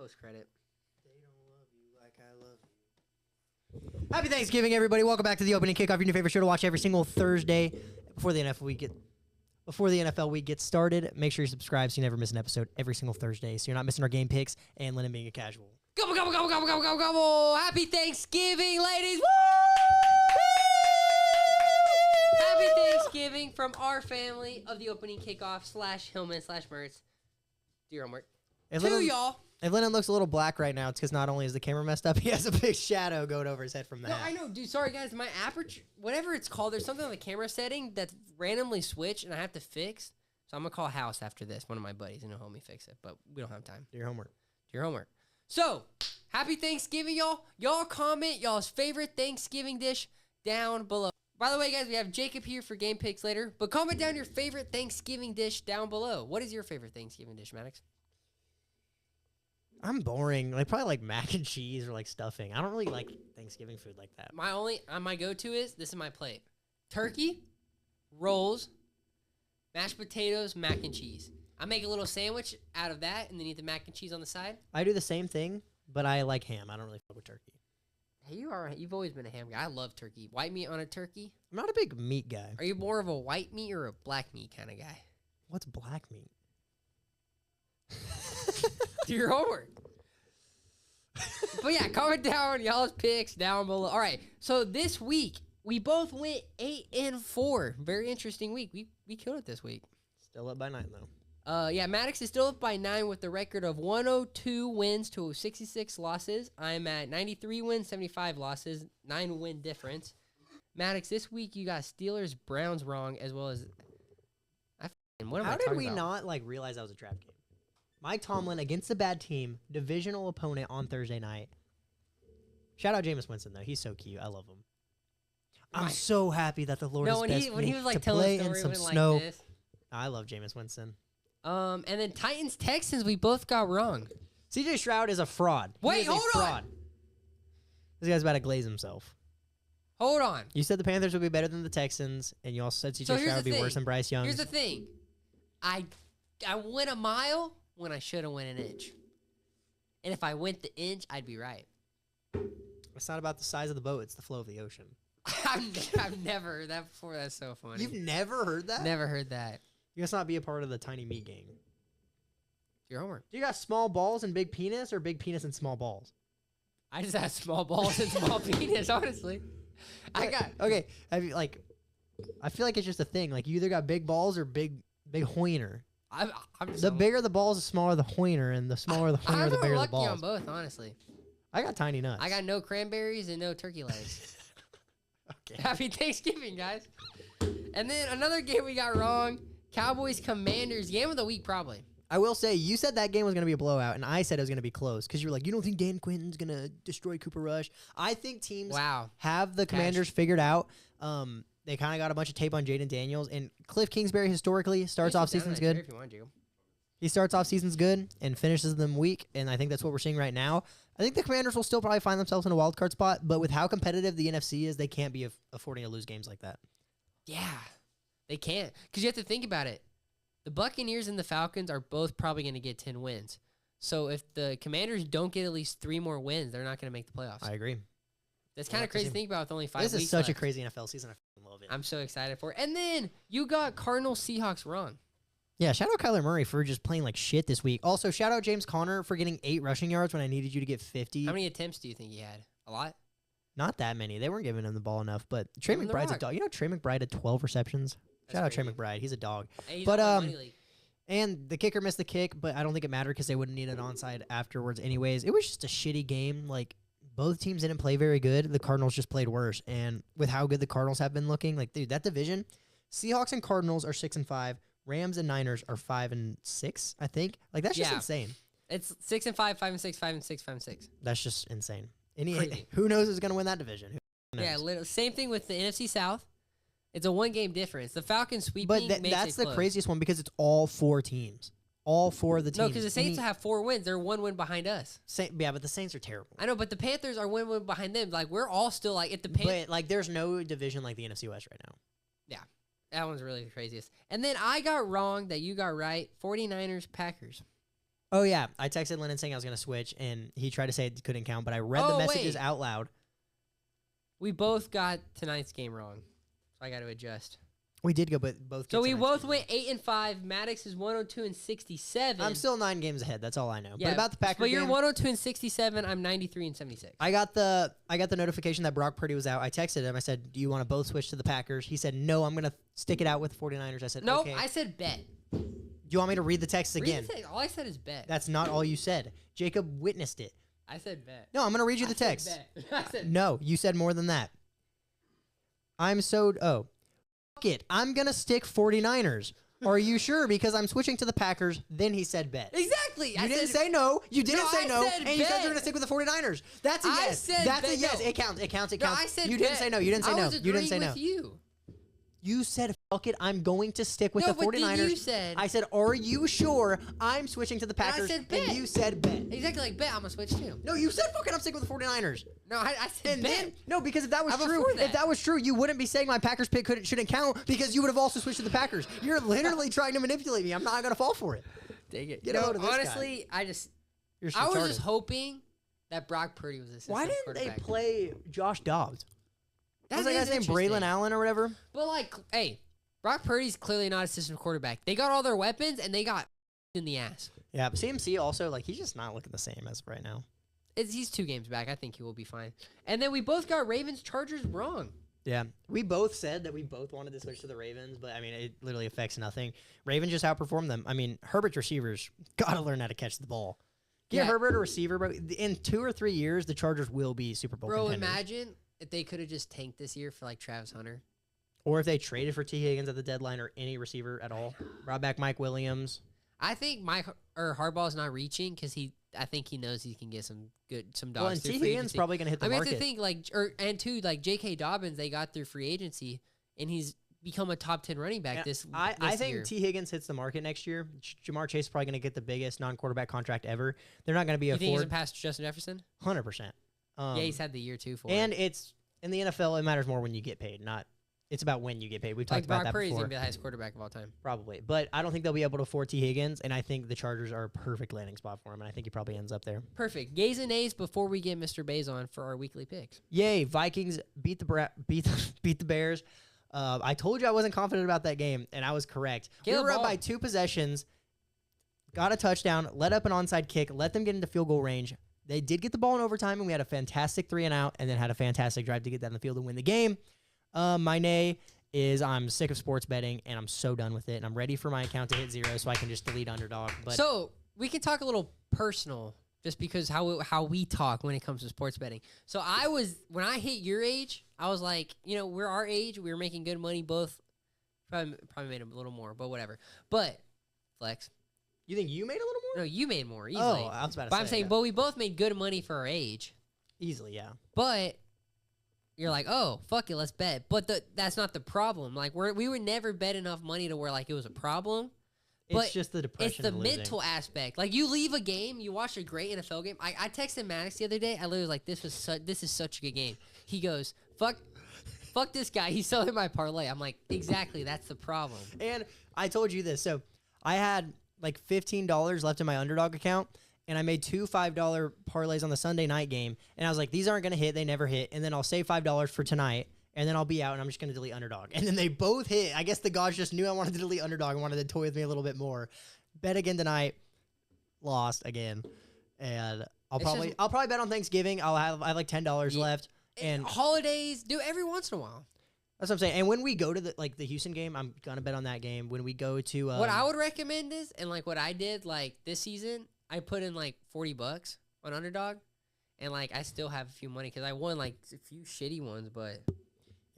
Post credit. They don't love you like I love you. Happy Thanksgiving, everybody. Welcome back to the Opening Kickoff, your new favorite show to watch every single Thursday before the NFL week gets started. Make sure you subscribe so you never miss an episode every single Thursday, so you're not missing our game picks and Lennon being a casual. Gobble, gobble, gobble, gobble, gobble, gobble, gobble. Happy Thanksgiving, ladies. Woo! Happy Thanksgiving from our family of the Opening Kickoff / Hillman / Mertz. Do your homework. To y'all. If Lennon looks a little black right now, it's because not only is the camera messed up, he has a big shadow going over his head from that. No, I know, dude. Sorry, guys. My aperture, whatever it's called, there's something on the camera setting that's randomly switched, and I have to fix. So I'm going to call House after this, one of my buddies, and he'll help me fix it. But we don't have time. Do your homework. Do your homework. So, happy Thanksgiving, y'all. Y'all comment y'all's favorite Thanksgiving dish down below. By the way, guys, we have Jacob here for game picks later. But comment down your favorite Thanksgiving dish down below. What is your favorite Thanksgiving dish, Maddox? I'm boring. Probably like mac and cheese or like stuffing. I don't really like Thanksgiving food like that. My go-to is, this is my plate. Turkey, rolls, mashed potatoes, mac and cheese. I make a little sandwich out of that and then eat the mac and cheese on the side. I do the same thing, but I like ham. I don't really fuck with turkey. Hey, you've always been a ham guy. I love turkey. White meat on a turkey? I'm not a big meat guy. Are you more of a white meat or a black meat kind of guy? What's black meat? Do your homework. But yeah, comment down y'all's picks down below. All right, so this week we both went 8-4. Very interesting week. We killed it this week. Still up by 9 though. Yeah, Maddox is still up by 9 with the record of 102 wins to 66 losses. I'm at 93 wins, 75 losses, 9-win difference. Maddox, this week you got Steelers, Browns wrong, as well as How did we not realize that was a trap game? Mike Tomlin against a bad team, divisional opponent on Thursday night. Shout out Jameis Winston though; he's so cute. I love him. I'm so happy that the Lord is best when he was to telling play the in story, some it went snow. like this. I love Jameis Winston. And then Titans, Texans, we both got wrong. CJ Stroud is a fraud. Wait, hold on. This guy's about to glaze himself. Hold on. You said the Panthers would be better than the Texans, and you also said CJ Stroud would be worse than Bryce Young. Here's the thing. I went a mile when I should have went an inch. And if I went the inch, I'd be right. It's not about the size of the boat; it's the flow of the ocean. I've never heard that before. That's so funny. You've never heard that? Never heard that. You must not be a part of the tiny meat gang. Your homework. Do you got small balls and big penis, or big penis and small balls? I just have small balls and small penis, honestly. Okay. I feel like it's just a thing. Like you either got big balls or big hoiner. The bigger the balls, the smaller the hoiner, and the smaller the hoiner, the bigger the balls. I'm lucky on both, honestly. I got tiny nuts. I got no cranberries and no turkey legs. Okay. Happy Thanksgiving, guys. And then another game we got wrong. Cowboys Commanders, game of the week probably. I will say, you said that game was going to be a blowout, and I said it was going to be close because you were like, you don't think Dan Quinton's going to destroy Cooper Rush? I think teams have the Commanders figured out. They kind of got a bunch of tape on Jaden Daniels, and Cliff Kingsbury historically starts off seasons good. If you want to. He starts off seasons good and finishes them weak, and I think that's what we're seeing right now. I think the Commanders will still probably find themselves in a wild card spot, but with how competitive the NFC is, they can't be affording to lose games like that. Yeah, they can't, because you have to think about it. The Buccaneers and the Falcons are both probably going to get 10 wins. So if the Commanders don't get at least 3 more wins, they're not going to make the playoffs. I agree. That's kind of crazy to think about with only 5 weeks This is such left. a crazy NFL season. I love it. I'm so excited for it. And then you got Cardinals Seahawks wrong. Yeah, shout out Kyler Murray for just playing like shit this week. Also, shout out James Conner for getting 8 rushing yards when I needed you to get 50. How many attempts do you think he had? A lot? Not that many. They weren't giving him the ball enough. But Trey McBride's a dog. You know Trey McBride had 12 receptions? Shout out Trey McBride. He's a dog. Hey, but and the kicker missed the kick, but I don't think it mattered because they wouldn't need an onside afterwards anyways. It was just a shitty game. Like, both teams didn't play very good. The Cardinals just played worse. And with how good the Cardinals have been looking, like, dude, that division, Seahawks and Cardinals are 6-5. Rams and Niners are 5-6, I think. Like, that's just insane. It's 6-5, 5-6, 5-6, 5-6. That's just insane. Who knows who's going to win that division? Yeah, same thing with the NFC South. It's a 1-game difference. The Falcons sweeping But that's the craziest one because it's all 4 teams. All 4 of the teams. No, because the Saints have 4 wins. They're 1 win behind us. Yeah, but the Saints are terrible. I know, but the Panthers are 1 win behind them. Like, we're all still, like, if the Panthers... But, like, there's no division like the NFC West right now. Yeah, that one's really the craziest. And then I got wrong that you got right. 49ers, Packers. Oh, yeah. I texted Lennon saying I was going to switch, and he tried to say it couldn't count, but I read the messages out loud. We both got tonight's game wrong, so I got to adjust. We did go, but both. So we both went 8-5. Maddox is 102-67. I'm still 9 games ahead. That's all I know. Yeah, but about the Packers, but you're 102-67. I'm 93-76. I got the notification that Brock Purdy was out. I texted him. I said, "Do you want to both switch to the Packers?" He said, "No, I'm gonna stick it out with the 49ers." I said, "No." Okay. I said bet. Do you want me to read the text again? All I said is bet. That's not all you said. Jacob witnessed it. I said bet. No, I'm going to read you the text. I said No, you said more than that. Fuck it. I'm going to stick 49ers. Are you sure? Because I'm switching to the Packers. Then he said bet. Exactly. You didn't say no. You didn't say no. said And you said bet. you're going to stick with the 49ers. That's a I yes. said That's bet. a yes. No. It counts. It counts. It No, counts. I said you didn't bet. say no. You didn't say I no. was You didn't say agreeing no. with you. You said, fuck it, I'm going to stick with the No, but 49ers. then you said- I said, are you sure? I'm switching to the I Packers. said bet. And you said bet. Exactly like bet. I'm gonna switch too. No, you said, fuck it, I'm sticking with the 49ers. No, I said And bet. then, no, because if that was How true, before that? if that was true, you wouldn't be saying my Packers pick shouldn't count because you would have also switched to the Packers. You're literally trying to manipulate me. I'm not going to fall for it. Dang it. Get out of this guy. honestly, I was You're just hoping that Brock Purdy was the system Why didn't they quarterback. play Josh Dobbs? What's that is guy's name? interesting. Braylon Allen or whatever? But like, hey, Brock Purdy's clearly not a system quarterback. They got all their weapons and they got in the ass. Yeah, but CMC also, like, he's just not looking the same as of right now. He's 2 games back. I think he will be fine. And then we both got Ravens Chargers wrong. Yeah, we both said that we both wanted to switch to the Ravens, but I mean, it literally affects nothing. Ravens just outperformed them. I mean, Herbert's receivers got to learn how to catch the ball. Get Yeah. Herbert a receiver, bro. In 2 or 3 years, the Chargers will be Super Bowl Bro, contenders. imagine if they could have just tanked this year for like Travis Hunter. Or if they traded for T. Higgins at the deadline or any receiver at all. Brought back Mike Williams. I think Harbaugh's not reaching because I think he knows he can get some dogs. Well, and through T. free Higgins agency. probably going to hit the I mean, market. I have to think like J.K. Dobbins, they got through free agency, and he's become a top 10 running back this I think year. T. Higgins hits the market next year. Jamar Chase is probably going to get the biggest non-quarterback contract ever. They're not going to be You think he's afford past Justin Jefferson? 100%. Yeah, he's had the year too for And it. it's in the NFL. It matters more when you get paid, not. It's about when you get paid. We've talked Like about Brock that Purdy's before. gonna be the highest quarterback of all time. Probably, but I don't think they'll be able to afford T. Higgins, and I think the Chargers are a perfect landing spot for him, and I think he probably ends up there. Perfect. Yays and nays before we get Mr. Bays on for our weekly picks. Yay! Vikings beat the Bears. I told you I wasn't confident about that game, and I was correct. Caleb We were up Ball. by 2 possessions, got a touchdown, let up an onside kick, let them get into field goal range. They did get the ball in overtime, and we had a fantastic 3-and-out, and then had a fantastic drive to get down the field and win the game. My nay is I'm sick of sports betting, and I'm so done with it, and I'm ready for my account to hit 0 so I can just delete Underdog. But So we can talk a little personal, just because how we talk when it comes to sports betting. So when I hit your age, I was like, we're our age, we were making good money, both probably made a little more, but whatever. But flex, you think you made a little more? no, you made more easily. Oh, I was about to but say. I'm saying, yeah. but we both made good money for our age. Easily, yeah. But you're like, oh, fuck it, let's bet. But that's not the problem. Like we would never bet enough money to where like it was a problem. It's But just the depression. It's the of losing. mental aspect. Like you leave a game, you watch a great NFL game. I texted Maddox the other day. I literally was like, this is such a good game. He goes, fuck this guy. He's selling my parlay. I'm like, exactly. That's the problem. And I told you this. So I had like $15 left in my Underdog account, and I made 2 $5 parlays on the Sunday night game. And I was like, these aren't going to hit. They never hit. And then I'll save $5 for tonight, and then I'll be out, and I'm just going to delete Underdog. And then they both hit. I guess the gods just knew I wanted to delete Underdog and wanted to toy with me a little bit more. Bet again tonight. Lost again. And I'll probably bet on Thanksgiving. I have like $10 left. And holidays, do every once in a while. that's what I'm saying. And when we go to the Houston game, I'm gonna bet on that game. When we go to What I would recommend is, and like what I did like this season, I put in like $40 on Underdog, and like I still have a few money because I won like a few shitty ones, but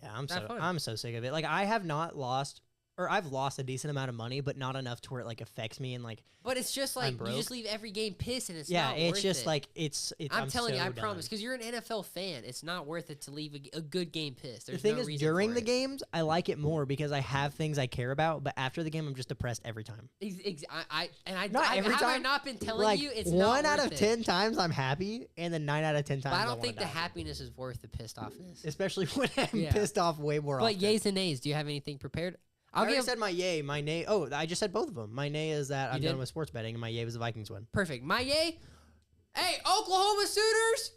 yeah, Not fun. I'm so sick of it. Like I have not lost, or I've lost a decent amount of money, but not enough to where it like affects me and like. But it's just like you broke. just leave every game pissed, and it's Yeah, not it's worth just it. like it's. I'm telling you, so I done. promise, because you're an NFL fan. It's not worth it to leave a good game pissed. The There's thing no is, reason during for the it. games, I like it more because I have things I care about. But after the game, I'm just depressed every time. Not every have I time. not been telling Like you it's not 1 out worth of it. 10 times, I'm happy, and then 9 out of 10 times. But I don't think the wanna die. happiness is worth the pissed offness. Especially when I'm Yeah. pissed off way more But often. yays and nays, do you have anything prepared? I already said my yay. My nay. Oh, I just said both of them. My nay is that I'm done with sports betting, and my yay was the Vikings win. Perfect. My yay. Hey, Oklahoma Sooners.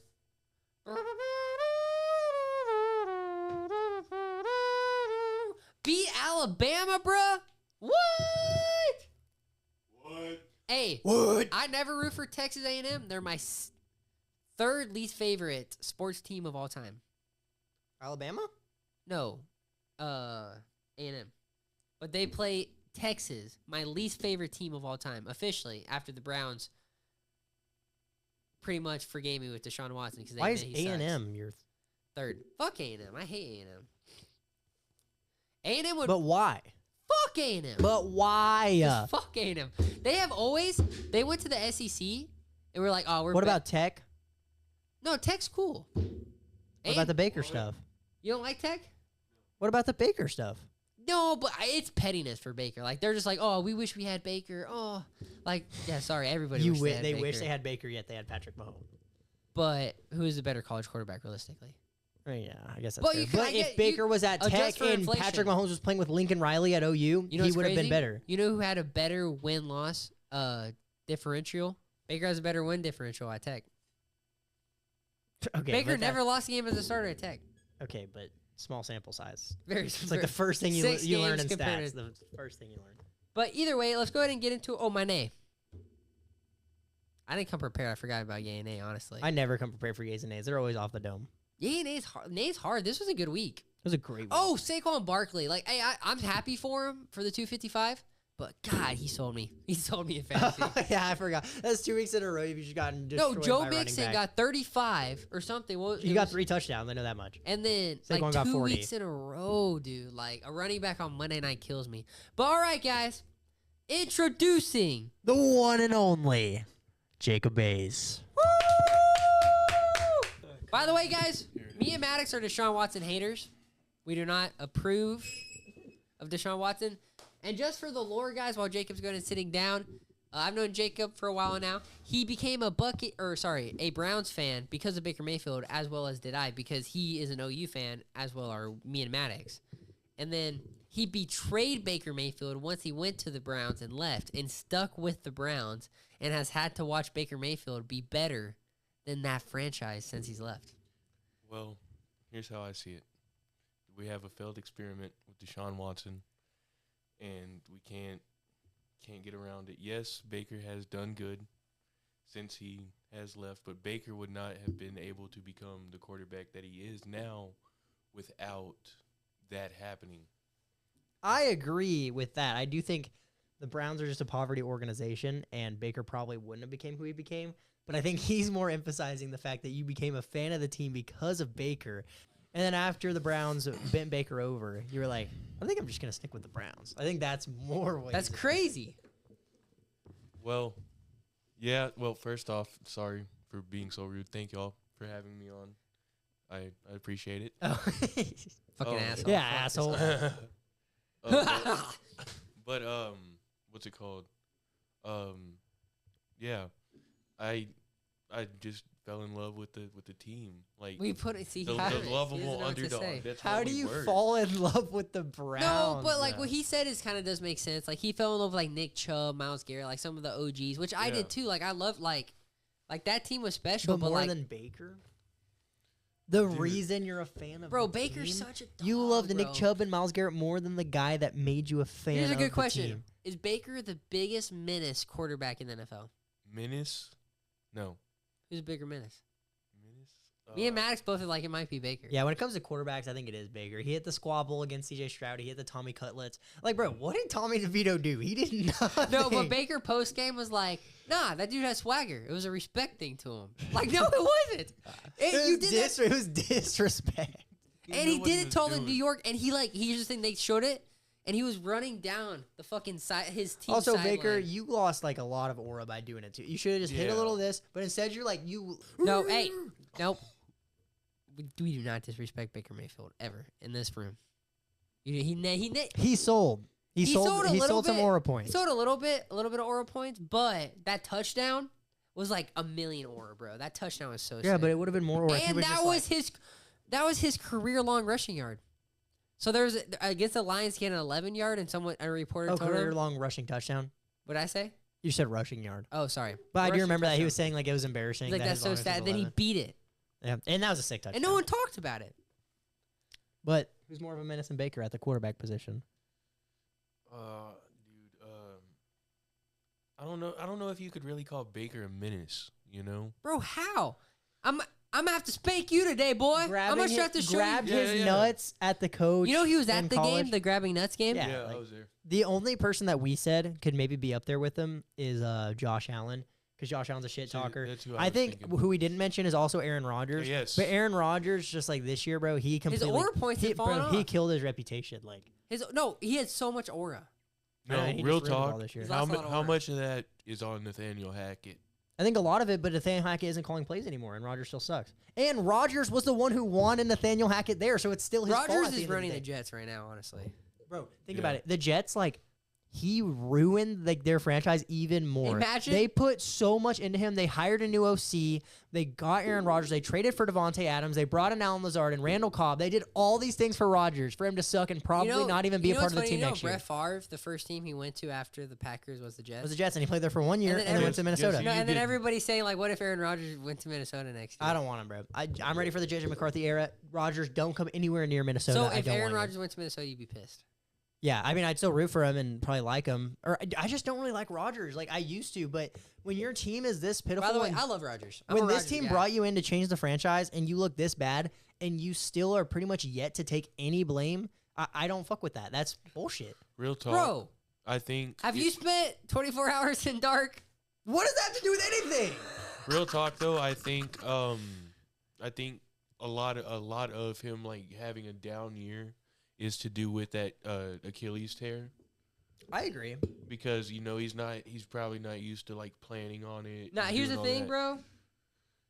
Beat Alabama, bruh. What? Hey, What? I never root for Texas A&M. They're my third least favorite sports team of all time. Alabama? No, A&M. But they play Texas, my least favorite team of all time, officially, after the Browns pretty much forgave me with Deshaun Watson. Why is A&M your third? Fuck A&M. I hate A&M. A&M would... But why? Fuck A&M. But why? Just fuck A&M. They went to the SEC, and we're like, oh, we're... What about Tech? No, Tech's cool. What about the Baker stuff? You don't like Tech? What about the Baker stuff? No, but it's pettiness for Baker. Like, they're just like, oh, we wish we had Baker. Oh, like, yeah, sorry, everybody wished they had Baker. Wish they had Baker, yet they had Patrick Mahomes. But who is the better college quarterback, realistically? Oh, yeah, I guess that's But fair. But if Baker was at Tech and inflation. Patrick Mahomes was playing with Lincoln Riley at OU, You know he what's would have been crazy? better. You know who had a better win-loss differential? Baker has a better win differential at Tech. Okay, Baker never lost a game as a starter at Tech. Okay, but small sample size. It's like the first thing you learn in stats. To... The first thing you learn. But either way, let's go ahead and get into my nay. I didn't come prepared. I forgot about yay and nay, honestly. I never come prepared for yays and nays. They're always off the dome. Yay and nay's hard. Nay's hard. This was a good week. It was a great week. Oh, Saquon Barkley. Like, hey, I'm happy for him for the 255. But God, he sold me. He sold me in fantasy. Yeah, I forgot. That's 2 weeks in a row. You've just gotten destroyed. No, Joe by Mixon got 35 or something. He got 3 touchdowns. I know that much. And then Saquon like got 2 40. weeks in a row, dude. Like a running back on Monday night kills me. But all right, guys, introducing The one and only Jacob Bays. By the way, guys, me and Maddox are Deshaun Watson haters. We do not approve of Deshaun Watson. And just for the lore, guys, while Jacob's going and sitting down, I've known Jacob for a while now. He became a Browns fan because of Baker Mayfield, as well as did I, because he is an OU fan, as well are me and Maddox. And then he betrayed Baker Mayfield once he went to the Browns and left, and stuck with the Browns, and has had to watch Baker Mayfield be better than that franchise since he's left. Well, here's how I see it. We have a failed experiment with Deshaun Watson, and we can't get around it. Yes, Baker has done good since he has left, but Baker would not have been able to become the quarterback that he is now without that happening. I agree with that. I do think the Browns are just a poverty organization, and Baker probably wouldn't have became who he became. But I think he's more emphasizing the fact that you became a fan of the team because of Baker. And then after the Browns bent Baker over, you were like, I think I'm just going to stick with the Browns. I think that's more what That's crazy. Well, yeah. Well, first off, sorry for being so rude. Thank y'all for having me on. I appreciate it. Oh. Fucking asshole. Yeah, Fuck this asshole. But what's it called? Yeah, I just fell in love with the team. Like We put it. See, the he doesn't know lovable what to underdog. say. That's How do we you were. fall in love with the Browns? No, but like what he said is kind of does make sense. Like he fell in love with like Nick Chubb, Myles Garrett, like some of the OGs, which I Yeah. did too. Like I love like that team was special, But but more like than Baker? The Dude. reason you're a fan of bro, the Baker's team? such a dog, You love the bro. Nick Chubb and Myles Garrett more than the guy that made you a fan Here's a of good the question: team. Is Baker the biggest menace quarterback in the NFL? Menace? No. Who's a bigger menace? Menace? Me and Maddox both are like it might be Baker. Yeah, when it comes to quarterbacks, I think it is Baker. He hit the squabble against CJ Stroud. He hit the Tommy Cutlets. Like, bro, what did Tommy DeVito do? He did nothing. No, but Baker post game was like, nah, that dude has swagger. It was a respect thing to him. Like, no, it wasn't. It was disrespect. And he did it to all in New York, and he just think they showed it, and he was running down the fucking side, his team. Also, sideline. Baker, you lost like a lot of aura by doing it too. You should have just hit a Yeah. little of this, but instead you're like you. No, hey, nope. We do not disrespect Baker Mayfield ever in this room. He sold. He sold a little some bit. aura He points. sold a little bit of aura points, but that touchdown was like a million aura, bro. That touchdown was so Yeah, sick. but it would have been more aura. if he And was just like, that was his career long rushing yard. So there's against the Lions, he had an 11-yard and someone a reporter told him. Career-long rushing touchdown. What'd I say? You said rushing yard. Oh, sorry. But I do Rushing remember that he touchdown. was saying like it was embarrassing. He's like, that that's his so longest was sad. Then he 11. beat it. Yeah, and that was a sick touchdown. And no one talked about it. But who's more of a menace than Baker at the quarterback position? Dude, I don't know. I don't know if you could really call Baker a menace. You know, Bro, how? I'm gonna have to spank you today, boy. I'm gonna have to show grabbed you. his Yeah. nuts at the coach. You know he was at in the college. game, the grabbing nuts game? Yeah, I like- was there. The only person that we said could maybe be up there with him is Josh Allen, because Josh Allen's a shit See, talker. that's who I was think thinking. who we didn't mention is also Aaron Rodgers. Yes. But Aaron Rodgers, just like this year, bro, he completely aura points he, had fallen he off. killed his reputation. Like He had so much aura. I know, No, he real just ruined it all talk. this year. He's How, lost a lot of how work. much of that is on Nathaniel Hackett? I think a lot of it, but Nathaniel Hackett isn't calling plays anymore, and Rodgers still sucks. And Rodgers was the one who wanted Nathaniel Hackett there, so it's still his fault. Rodgers at the is end of running the day. Jets right now, honestly. Bro, think Yeah. about it. The Jets, like, he ruined like their franchise even more. Imagine- They put so much into him. They hired a new OC. They got Aaron Rodgers. They traded for Devontae Adams. They brought in Allen Lazard and Randall Cobb. They did all these things for Rodgers for him to suck and probably not even be a part of the team next year. Brett Favre, the first team he went to after the Packers was the Jets. It was the Jets, and he played there for 1 year, And and then then went to every- Minnesota. yes, No, you and then did. everybody's saying, like, what if Aaron Rodgers went to Minnesota next year? I don't want him, bro. I'm ready for the JJ McCarthy era. Rodgers, don't come anywhere near Minnesota. So I if don't Aaron want you. Rodgers went to Minnesota, you'd be pissed. Yeah, I mean, I'd still root for him and probably like him. Or I just don't really like Rodgers. Like, I used to, but when your team is this pitiful, By the way, and I love Rodgers. I'm when a this Rodgers team guy. brought you in to change the franchise and you look this bad and you still are pretty much yet to take any blame, I don't fuck with that. That's bullshit. Real talk. Bro, I think. have you spent 24 hours in dark? What does that have to do with anything? Real talk though, I think a lot of him like having a down year is to do with that Achilles tear, I agree. because he's probably not used to like planning on it. Nah, and here's doing the all thing, that. bro.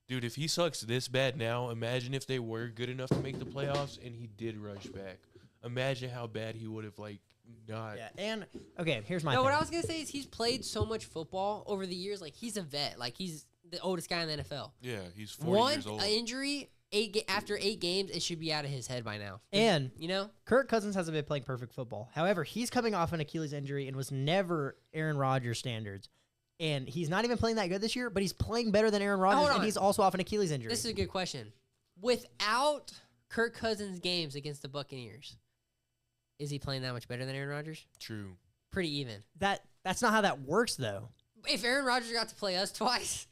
Dude, if he sucks this bad now, imagine if they were good enough to make the playoffs and he did rush back. Imagine how bad he would have like not. Yeah, and okay, here's my No, thing. what I was gonna say is he's played so much football over the years. Like he's a vet. Like he's the oldest guy in the NFL. Yeah, he's 40 One years old. injury, after 8 games, it should be out of his head by now. And You know, Kirk Cousins hasn't been playing perfect football. However, he's coming off an Achilles injury and was never Aaron Rodgers standards. And he's not even playing that good this year, but he's playing better than Aaron Rodgers, hold and on. he's also off an Achilles injury. this is a good question. Without Kirk Cousins' games against the Buccaneers, is he playing that much better than Aaron Rodgers? True. Pretty even. That's not how that works, though. If Aaron Rodgers got to play us twice,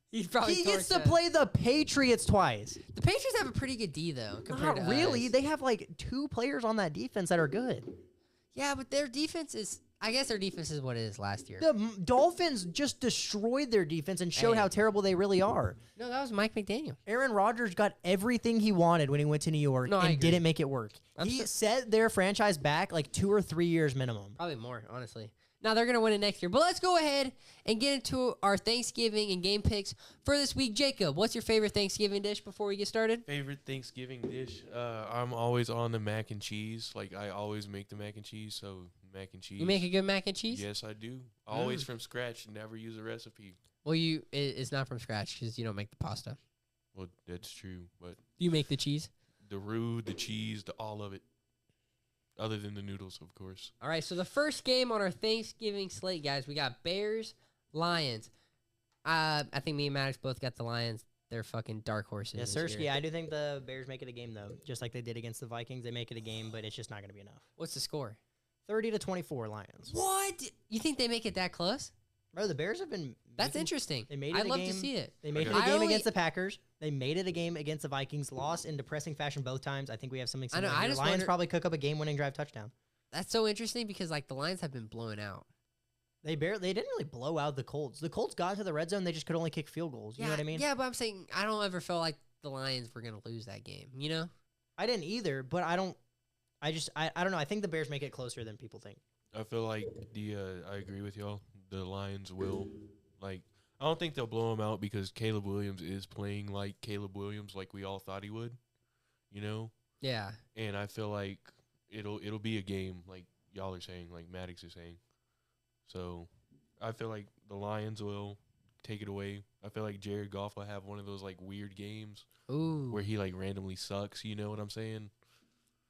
he's probably He gets to torched us. play the Patriots twice. The Patriots have a pretty good D though. Compared Not to really. us. They have like 2 players on that defense that are good. Yeah, but their defense is. I guess their defense is what it is last year. The Dolphins just destroyed their defense and showed Hey. how terrible they really are. No, that was Mike McDaniel. Aaron Rodgers got everything he wanted when he went to New York No, I and agree. didn't make it work. I'm He so- set their franchise back like 2 or 3 years minimum. Probably more, honestly. Now they're gonna win it next year. But let's go ahead and get into our Thanksgiving and game picks for this week. Jacob, what's your favorite Thanksgiving dish before we get started? Favorite Thanksgiving dish? I'm always on the mac and cheese. Like I always make the mac and cheese, so mac and cheese. You make a good mac and cheese? Yes, I do. Always from scratch. Never use a recipe. Well, it's not from scratch because you don't make the pasta. Well, that's true, but You make the cheese. the roux, the cheese, all of it, other than the noodles, of course. All right, so the first game on our Thanksgiving slate, guys, we got Bears, Lions. I think me and Maddox both got the Lions. They're fucking dark horses. Yes, this Sirski. year. I do think the Bears make it a game, though. Just like they did against the Vikings. They make it a game, but it's just not going to be enough. What's the score? 30-24 Lions. What? You think they make it that close? Bro, the Bears have been... That's making- interesting. They made it I'd a love game. to see it. They made it Okay. a I game only- against the Packers. They made it a game against the Vikings. Lost in depressing fashion both times. I think we have something I know, similar I here. just Lions wonder- probably cook up a game-winning drive touchdown. That's so interesting because like the Lions have been blown out. They didn't really blow out the Colts. The Colts got to the red zone. They just could only kick field goals. You know what I mean? Yeah, but I'm saying I don't ever feel like the Lions were gonna lose that game. You know? I didn't either, but I don't know. I think the Bears make it closer than people think. I feel like I agree with y'all. The Lions will, like, I don't think they'll blow them out because Caleb Williams is playing like Caleb Williams, like we all thought he would, you know. Yeah. And I feel like it'll be a game, like y'all are saying, like Maddox is saying. So I feel like the Lions will take it away. I feel like Jared Goff will have one of those like weird games Ooh. where he like randomly sucks. You know what I'm saying?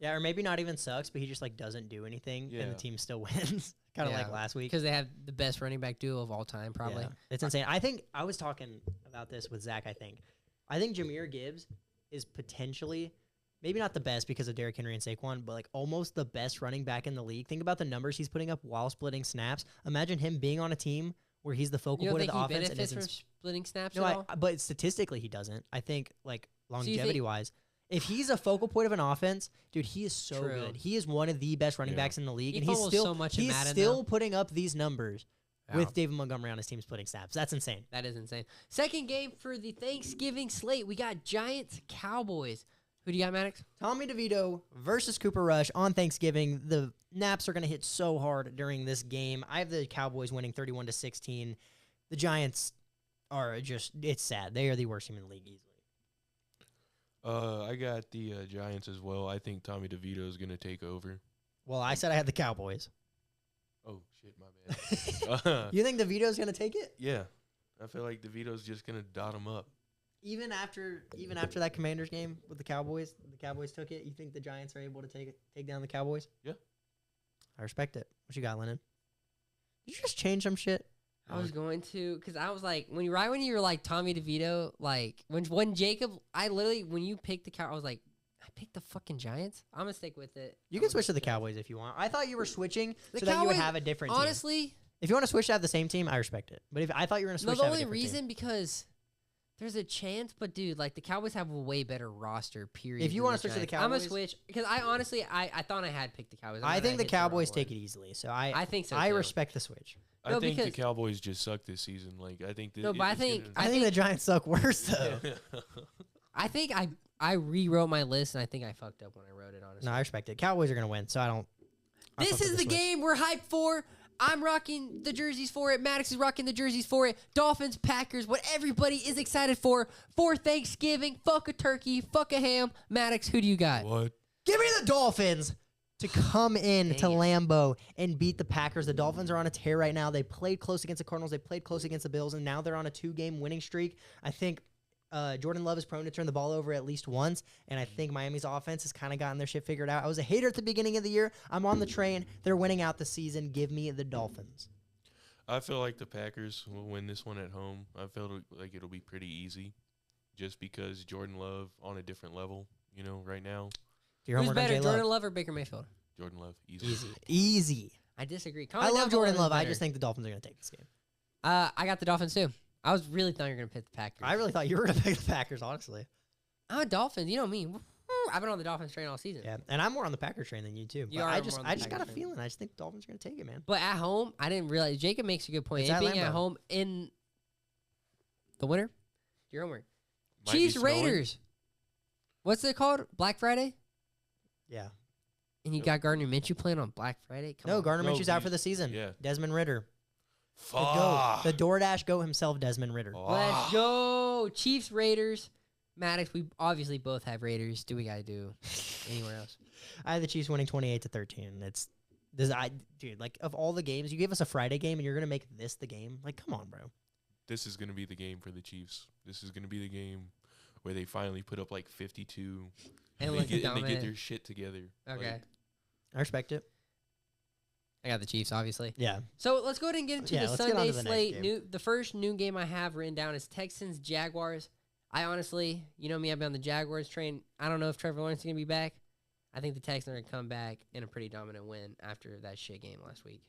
Yeah, or maybe not even sucks, but he just like doesn't do anything, and Yeah. the team still wins. Kind of Yeah. like last week. Because they have the best running back duo of all time, probably. Yeah, it's insane. I think I was talking about this with Zach. I think Jahmyr Gibbs is potentially maybe not the best because of Derrick Henry and Saquon, but like almost the best running back in the league. Think about the numbers he's putting up while splitting snaps. Imagine him being on a team where he's the focal You don't point of think the he offense and benefits isn't. from splitting snaps No, at all? but statistically he doesn't. I think like you think- longevity wise. If he's a focal point of an offense, dude, he is so True. good. He is one of the best running Yeah. backs in the league, He and he's fumbles still so much in he's Madden, still though. putting up these numbers Yeah. with David Montgomery on his team splitting snaps. That's insane. That is insane. Second game for the Thanksgiving slate. We got Giants, Cowboys. Who do you got, Maddox? Tommy DeVito versus Cooper Rush on Thanksgiving. The naps are going to hit so hard during this game. I have the Cowboys winning 31-16. The Giants are it's sad. They are the worst team in the league easily. I got the Giants as well. I think Tommy DeVito is gonna take over. Well, I said I had the Cowboys. Oh shit, my bad. You think DeVito's going to take it? Yeah, I feel like DeVito's just gonna dot him up. Even after that Commanders game with the Cowboys took it. You think the Giants are able to take down the Cowboys? Yeah. I respect it. What you got, Lennon? Did you just change some shit? I was going to, because I was like, when you were like Tommy DeVito, like when Jacob, when you picked the I was like, I picked the fucking Giants. I'm gonna stick with it. You can switch to the Cowboys if you want. I thought you were switching The so that you would Cowboys- have a different team. Honestly, If you want to switch to have the same team, I respect it. But if I thought you were going to no, switch the to have a only different reason because there's a chance, but dude, like the Cowboys have a way better roster. Period. If you than wanna switch to the Giants. I'm gonna Cowboys- switch because I honestly I thought I had picked the Cowboys. team. I think the Cowboys take it easily. So I think so. I too. respect the switch. I No, think the because- Cowboys just suck this season. Like I think. No, but I think- I think the Giants suck worse though. I think I rewrote my list and I think I fucked up when I wrote it. Honestly, No, I respect it. Cowboys are going to win, so I don't. I this fuck with is the switch. game we're hyped for. I'm rocking the jerseys for it. Maddox is rocking the jerseys for it. Dolphins, Packers, what everybody is excited for Thanksgiving. Fuck a turkey, fuck a ham. Maddox, who do you got? What? Give me the Dolphins to come in to Dang it. Lambeau and beat the Packers. The Dolphins are on a tear right now. They played close against the Cardinals. They played close against the Bills, and now they're on a 2-game winning streak. I think Jordan Love is prone to turn the ball over at least once, and I think Miami's offense has kind of gotten their shit figured out. I was a hater at the beginning of the year. I'm on the train. They're winning out the season. Give me the Dolphins. I feel like the Packers will win this one at home. I feel like it'll be pretty easy, just because Jordan Love on a different level. You know, right now, Your Who's homework on better, J-Love. Jordan Love or Baker Mayfield? Jordan Love easy. Easy. I disagree. I Comment love down below Jordan who's Love. I better. just think the Dolphins are going to take this game. I got the Dolphins too. I was really thought you were gonna pick the Packers. I really thought you were going to pick the Packers, honestly. I'm a Dolphins. You know me. I've been on the Dolphins train all season. Yeah, and I'm more on the Packers train than you too. You But are I more just on the got a Packers train. feeling. I just think the Dolphins are going to take it, man. But at home, I didn't realize. Jacob makes a good point. It's It at being at Lambeau. home in the winter, your homework. Might be Chiefs snowing. Raiders. What's it called? Black Friday. Yeah. And you Yep. got Gardner Minshew playing on Black Friday. Come No, on. Gardner No, Minshew's out he's- for the season. yeah. Desmond Ritter. The Fuck. goat. The DoorDash goat himself, Desmond Ritter. Let's go. Chiefs Raiders. Maddox, we obviously both have Raiders. Do we gotta do anywhere else? I had the Chiefs winning 28-13. Dude, like of all the games, you gave us a Friday game and you're going to make this the game? Like, come on, bro. This is gonna be the game for the Chiefs. This is gonna be the game where they finally put up like 52 And they look get, and they dominant. get their shit together. Okay. Like, I respect it. I got the Chiefs, obviously. Yeah. So let's go ahead and get into Yeah, the let's get on Sunday to the next slate. game. The first noon game I have written down is Texans Jaguars. I honestly, you know me, I've been on the Jaguars train. I don't know if Trevor Lawrence is gonna be back. I think the Texans are gonna come back in a pretty dominant win after that shit game last week.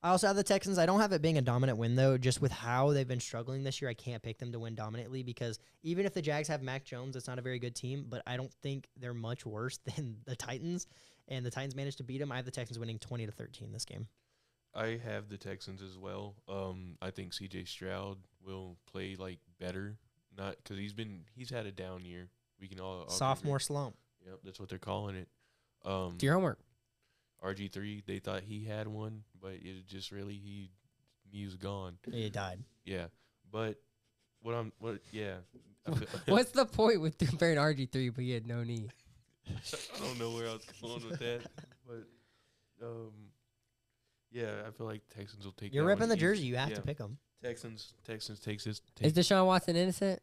I also have the Texans. I don't have it being a dominant win, though. Just with how they've been struggling this year, I can't pick them to win dominantly because even if the Jags have Mac Jones, it's not a very good team, but I don't think they're much worse than the Titans, and the Titans managed to beat them. I have the Texans winning 20-13 this game. I have the Texans as well. I think C.J. Stroud will play like better, not because he's had a down year. We can all Sophomore slump. Yep, that's what they're calling it. Do your homework. RG3, they thought he had one, but it just really he was gone. He died. Yeah, but yeah. What's the point with comparing RG3 but he had no knee? I don't know where I was going with that, but yeah, I feel like Texans will take. You're that ripping one the easy. jersey. You have Yeah. to pick them. Texans takes this. Is Deshaun Watson innocent?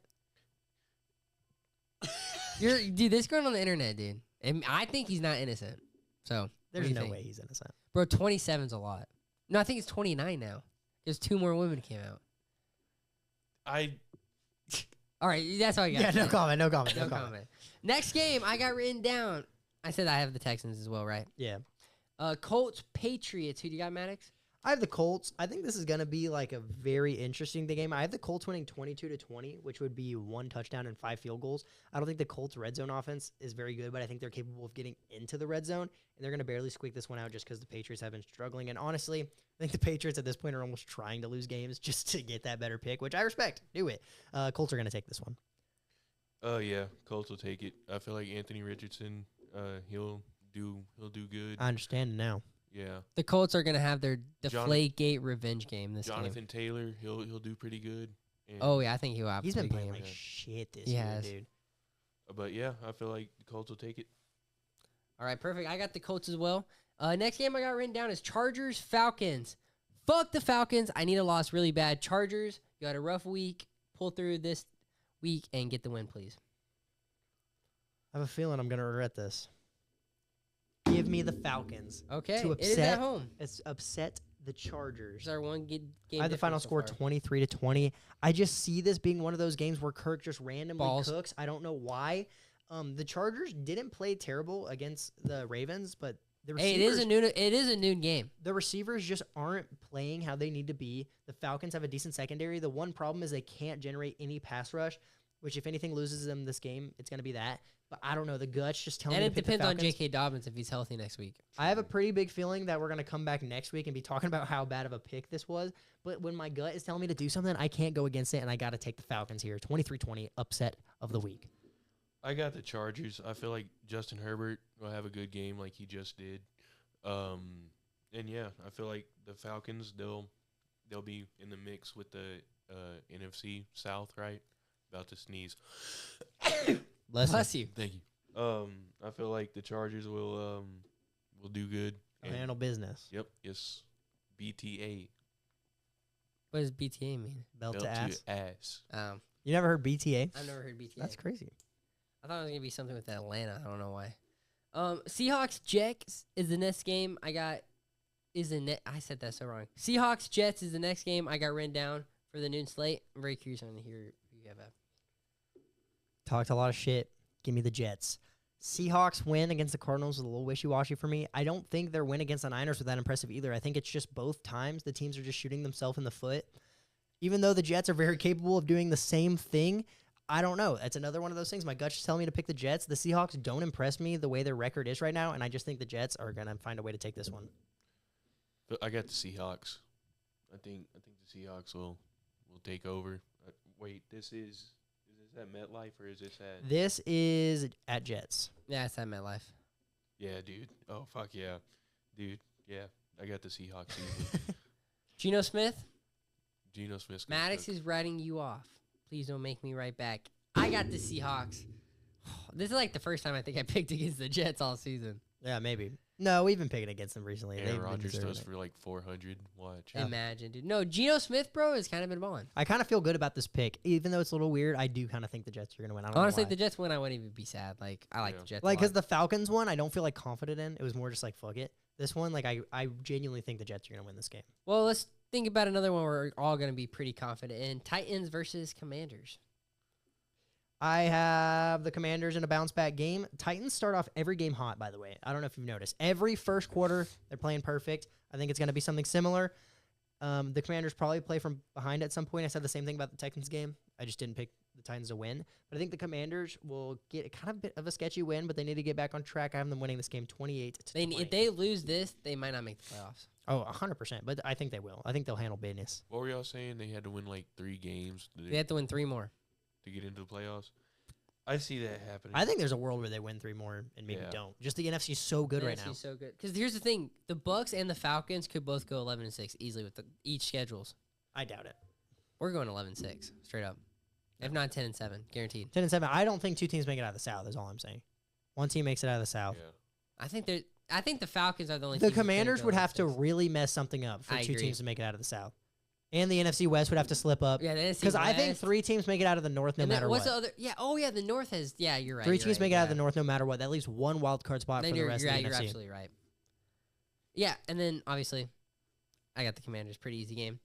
Dude, this going on the internet, dude. And I think he's not innocent. So what do There's you no think? way he's innocent. Bro, 27's a lot. No, I think it's 29 now. There's 2 more women came out. All right, that's all you got. Yeah, to no say. comment. No comment. No No comment. comment. Next game I got written down. I said I have the Texans as well, right? Yeah. Colts, Patriots. Who do you got, Maddox? I have the Colts. I think this is going to be like a very interesting game. I have the Colts winning 22-20, which would be 1 touchdown and 5 field goals. I don't think the Colts' red zone offense is very good, but I think they're capable of getting into the red zone, and they're going to barely squeak this one out just because the Patriots have been struggling. And honestly, I think the Patriots at this point are almost trying to lose games just to get that better pick, which I respect. Do it. Colts are going to take this one. Oh yeah, Colts will take it. I feel like Anthony Richardson, he'll do good. I understand now. Yeah. The Colts are gonna have their Deflategate revenge game this Jonathan game. Taylor, he'll do pretty good. And Oh yeah, I think he'll have. He's a been big playing game. like shit this He year, has. dude. But yeah, I feel like the Colts will take it. All right, perfect. I got the Colts as well. Next game I got written down is Chargers, Falcons. Fuck the Falcons. I need a loss really bad. Chargers, you had a rough week. Pull through this week and get the win, please. I have a feeling I'm going to regret this. Give me the Falcons. Okay, To it is at upset- home. It's upset the Chargers. There's our one game. I have the final score 23-20. I just see this being one of those games where Kirk just randomly Balls. cooks. I don't know why. The Chargers didn't play terrible against the Ravens, but the Hey, receivers, it is a noon game. the receivers just aren't playing how they need to be. The Falcons have a decent secondary. The one problem is they can't generate any pass rush, which if anything loses them this game, it's going to be that. But I don't know. The guts just tell And me it to pick the depends on Falcons. J.K. Dobbins if he's healthy next week. I have a pretty big feeling that we're going to come back next week and be talking about how bad of a pick this was. But when my gut is telling me to do something, I can't go against it, and I got to take the Falcons here. 23-20, upset of the week. I got the Chargers. I feel like Justin Herbert will have a good game like he just did. And yeah, I feel like the Falcons, they'll be in the mix with the NFC South, right? About to sneeze. Bless you. Thank you. I feel like the Chargers will do good. And Handle business. Yep. Yes. BTA. What does BTA mean? Belt to ass. ass. You never heard BTA? I've never heard BTA. That's crazy. I thought it was gonna be something with Atlanta. I don't know why. Seahawks Jets is the next game. I said that so wrong. Seahawks Jets is the next game I got written down for the noon slate. I'm very curious on to hear who you have at. Talked a lot of shit. Give me the Jets. Seahawks win against the Cardinals is a little wishy-washy for me. I don't think their win against the Niners was that impressive either. I think it's just both times the teams are just shooting themselves in the foot. Even though the Jets are very capable of doing the same thing, I don't know. That's another one of those things. My gut's just telling me to pick the Jets. The Seahawks don't impress me the way their record is right now, and I just think the Jets are going to find a way to take this one. But I got the Seahawks. I think the Seahawks will take over. Wait, is this at MetLife or is this at? This is at Jets. Yeah, it's at MetLife. Yeah, dude. Oh fuck yeah, dude. Yeah, I got the Seahawks. Easy. Geno Smith. Geno Smith. Maddox is writing you off. Please don't make me write back. I got the Seahawks. This is like the first time I think I picked against the Jets all season. Yeah, maybe. No, we've been picking against them recently. Aaron They've been Rodgers deserving throws it. for like 400. Watch. Yeah. Imagine, dude. No, Geno Smith, bro, has kind of been balling. I kind of feel good about this pick. Even though it's a little weird, I do kind of think the Jets are going to win. I don't Honestly, know if the Jets win, I wouldn't even be sad. Like, I like Yeah. the Jets. like a because lot. the Falcons one, I don't feel like confident in. It was more just like, fuck it. This one, like, I genuinely think the Jets are going to win this game. Well, let's think about another one we're all going to be pretty confident in. Titans versus Commanders. I have the Commanders in a bounce back game. Titans start off every game hot, by the way. I don't know if you've noticed. Every first quarter, they're playing perfect. I think it's going to be something similar. The Commanders probably play from behind at some point. I said the same thing about the Texans game. I just didn't pick the Titans to win. But I think the Commanders will get a kind of bit of a sketchy win, but they need to get back on track. I have them winning this game 28-20. If they lose this, they might not make the playoffs. Oh, 100%. But I think they will. I think they'll handle business. What were y'all saying? They had to win like 3 games They have to win 3 more. to get into the playoffs. I see that happening. I think there's a world where they win 3 more and maybe Yeah. don't. Just the NFC is so good right now. NFC's so good. Because here's the thing: the Bucks and the Falcons could both go 11-6 easily with each schedules. I doubt it. We're going 11-6 straight up, if not 10-7, guaranteed. 10-7. I don't think 2 teams make it out of the South. Is all I'm saying. 1 team makes it out of the South. Yeah. I think the Falcons are the only. The teams that Commanders go would have to 11-6. really mess something up for I 2 agree. teams to make it out of the South. And the NFC West would have to slip up. Yeah, the NFC Because I think West. 3 teams make it out of the North no And then matter what's what. the other? Yeah. Oh yeah, the North has. Yeah, you're right. 3 you're teams right, make it out of yeah. the North no matter what. At least one wild card spot Then for the rest of the you're NFC. absolutely right. Yeah, and then obviously, I got the Commanders. Pretty easy game.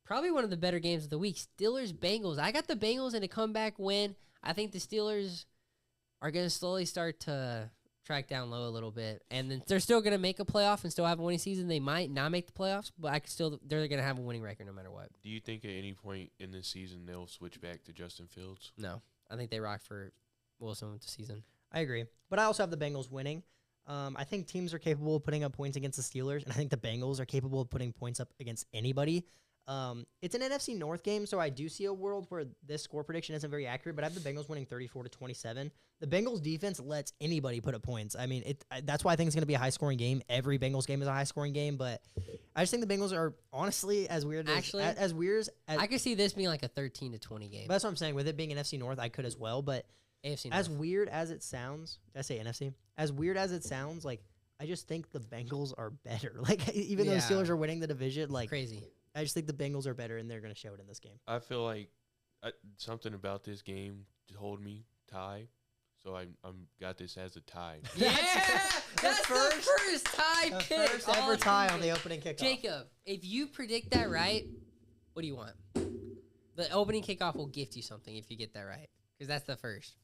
Probably one of the better games of the week. Steelers Bengals. I got the Bengals in a comeback win. I think the Steelers are going to slowly start to track down low a little bit, and then they're still going to make a playoff and still have a winning season. They might not make the playoffs, but they're going to have a winning record no matter what. Do you think at any point in this season they'll switch back to Justin Fields? No, I think they rock for Wilson with the season. I agree. But I also have the Bengals winning. I think teams are capable of putting up points against the Steelers, and I think the Bengals are capable of putting points up against anybody. It's an NFC North game, so I do see a world where this score prediction isn't very accurate, but I have the Bengals winning 34-27. The Bengals defense lets anybody put up points. I mean, that's why I think it's going to be a high-scoring game. Every Bengals game is a high-scoring game, but I just think the Bengals are honestly as weird as I could see this being like a 13-20 game. That's what I'm saying. With it being NFC North, I could as well, but AFC North. as weird as it sounds, did I say NFC? As weird as it sounds, like I just think the Bengals are better. Like even though the Yeah. Steelers are winning the division, like Crazy. I just think the Bengals are better, and they're going to show it in this game. I feel like something about this game told me tie, so I'm got this as a tie. Yeah, That's that's first- the first tie The pick. first all ever tie season. on the opening kickoff. Jacob, if you predict that right, what do you want? The opening kickoff will gift you something if you get that right, because that's the first.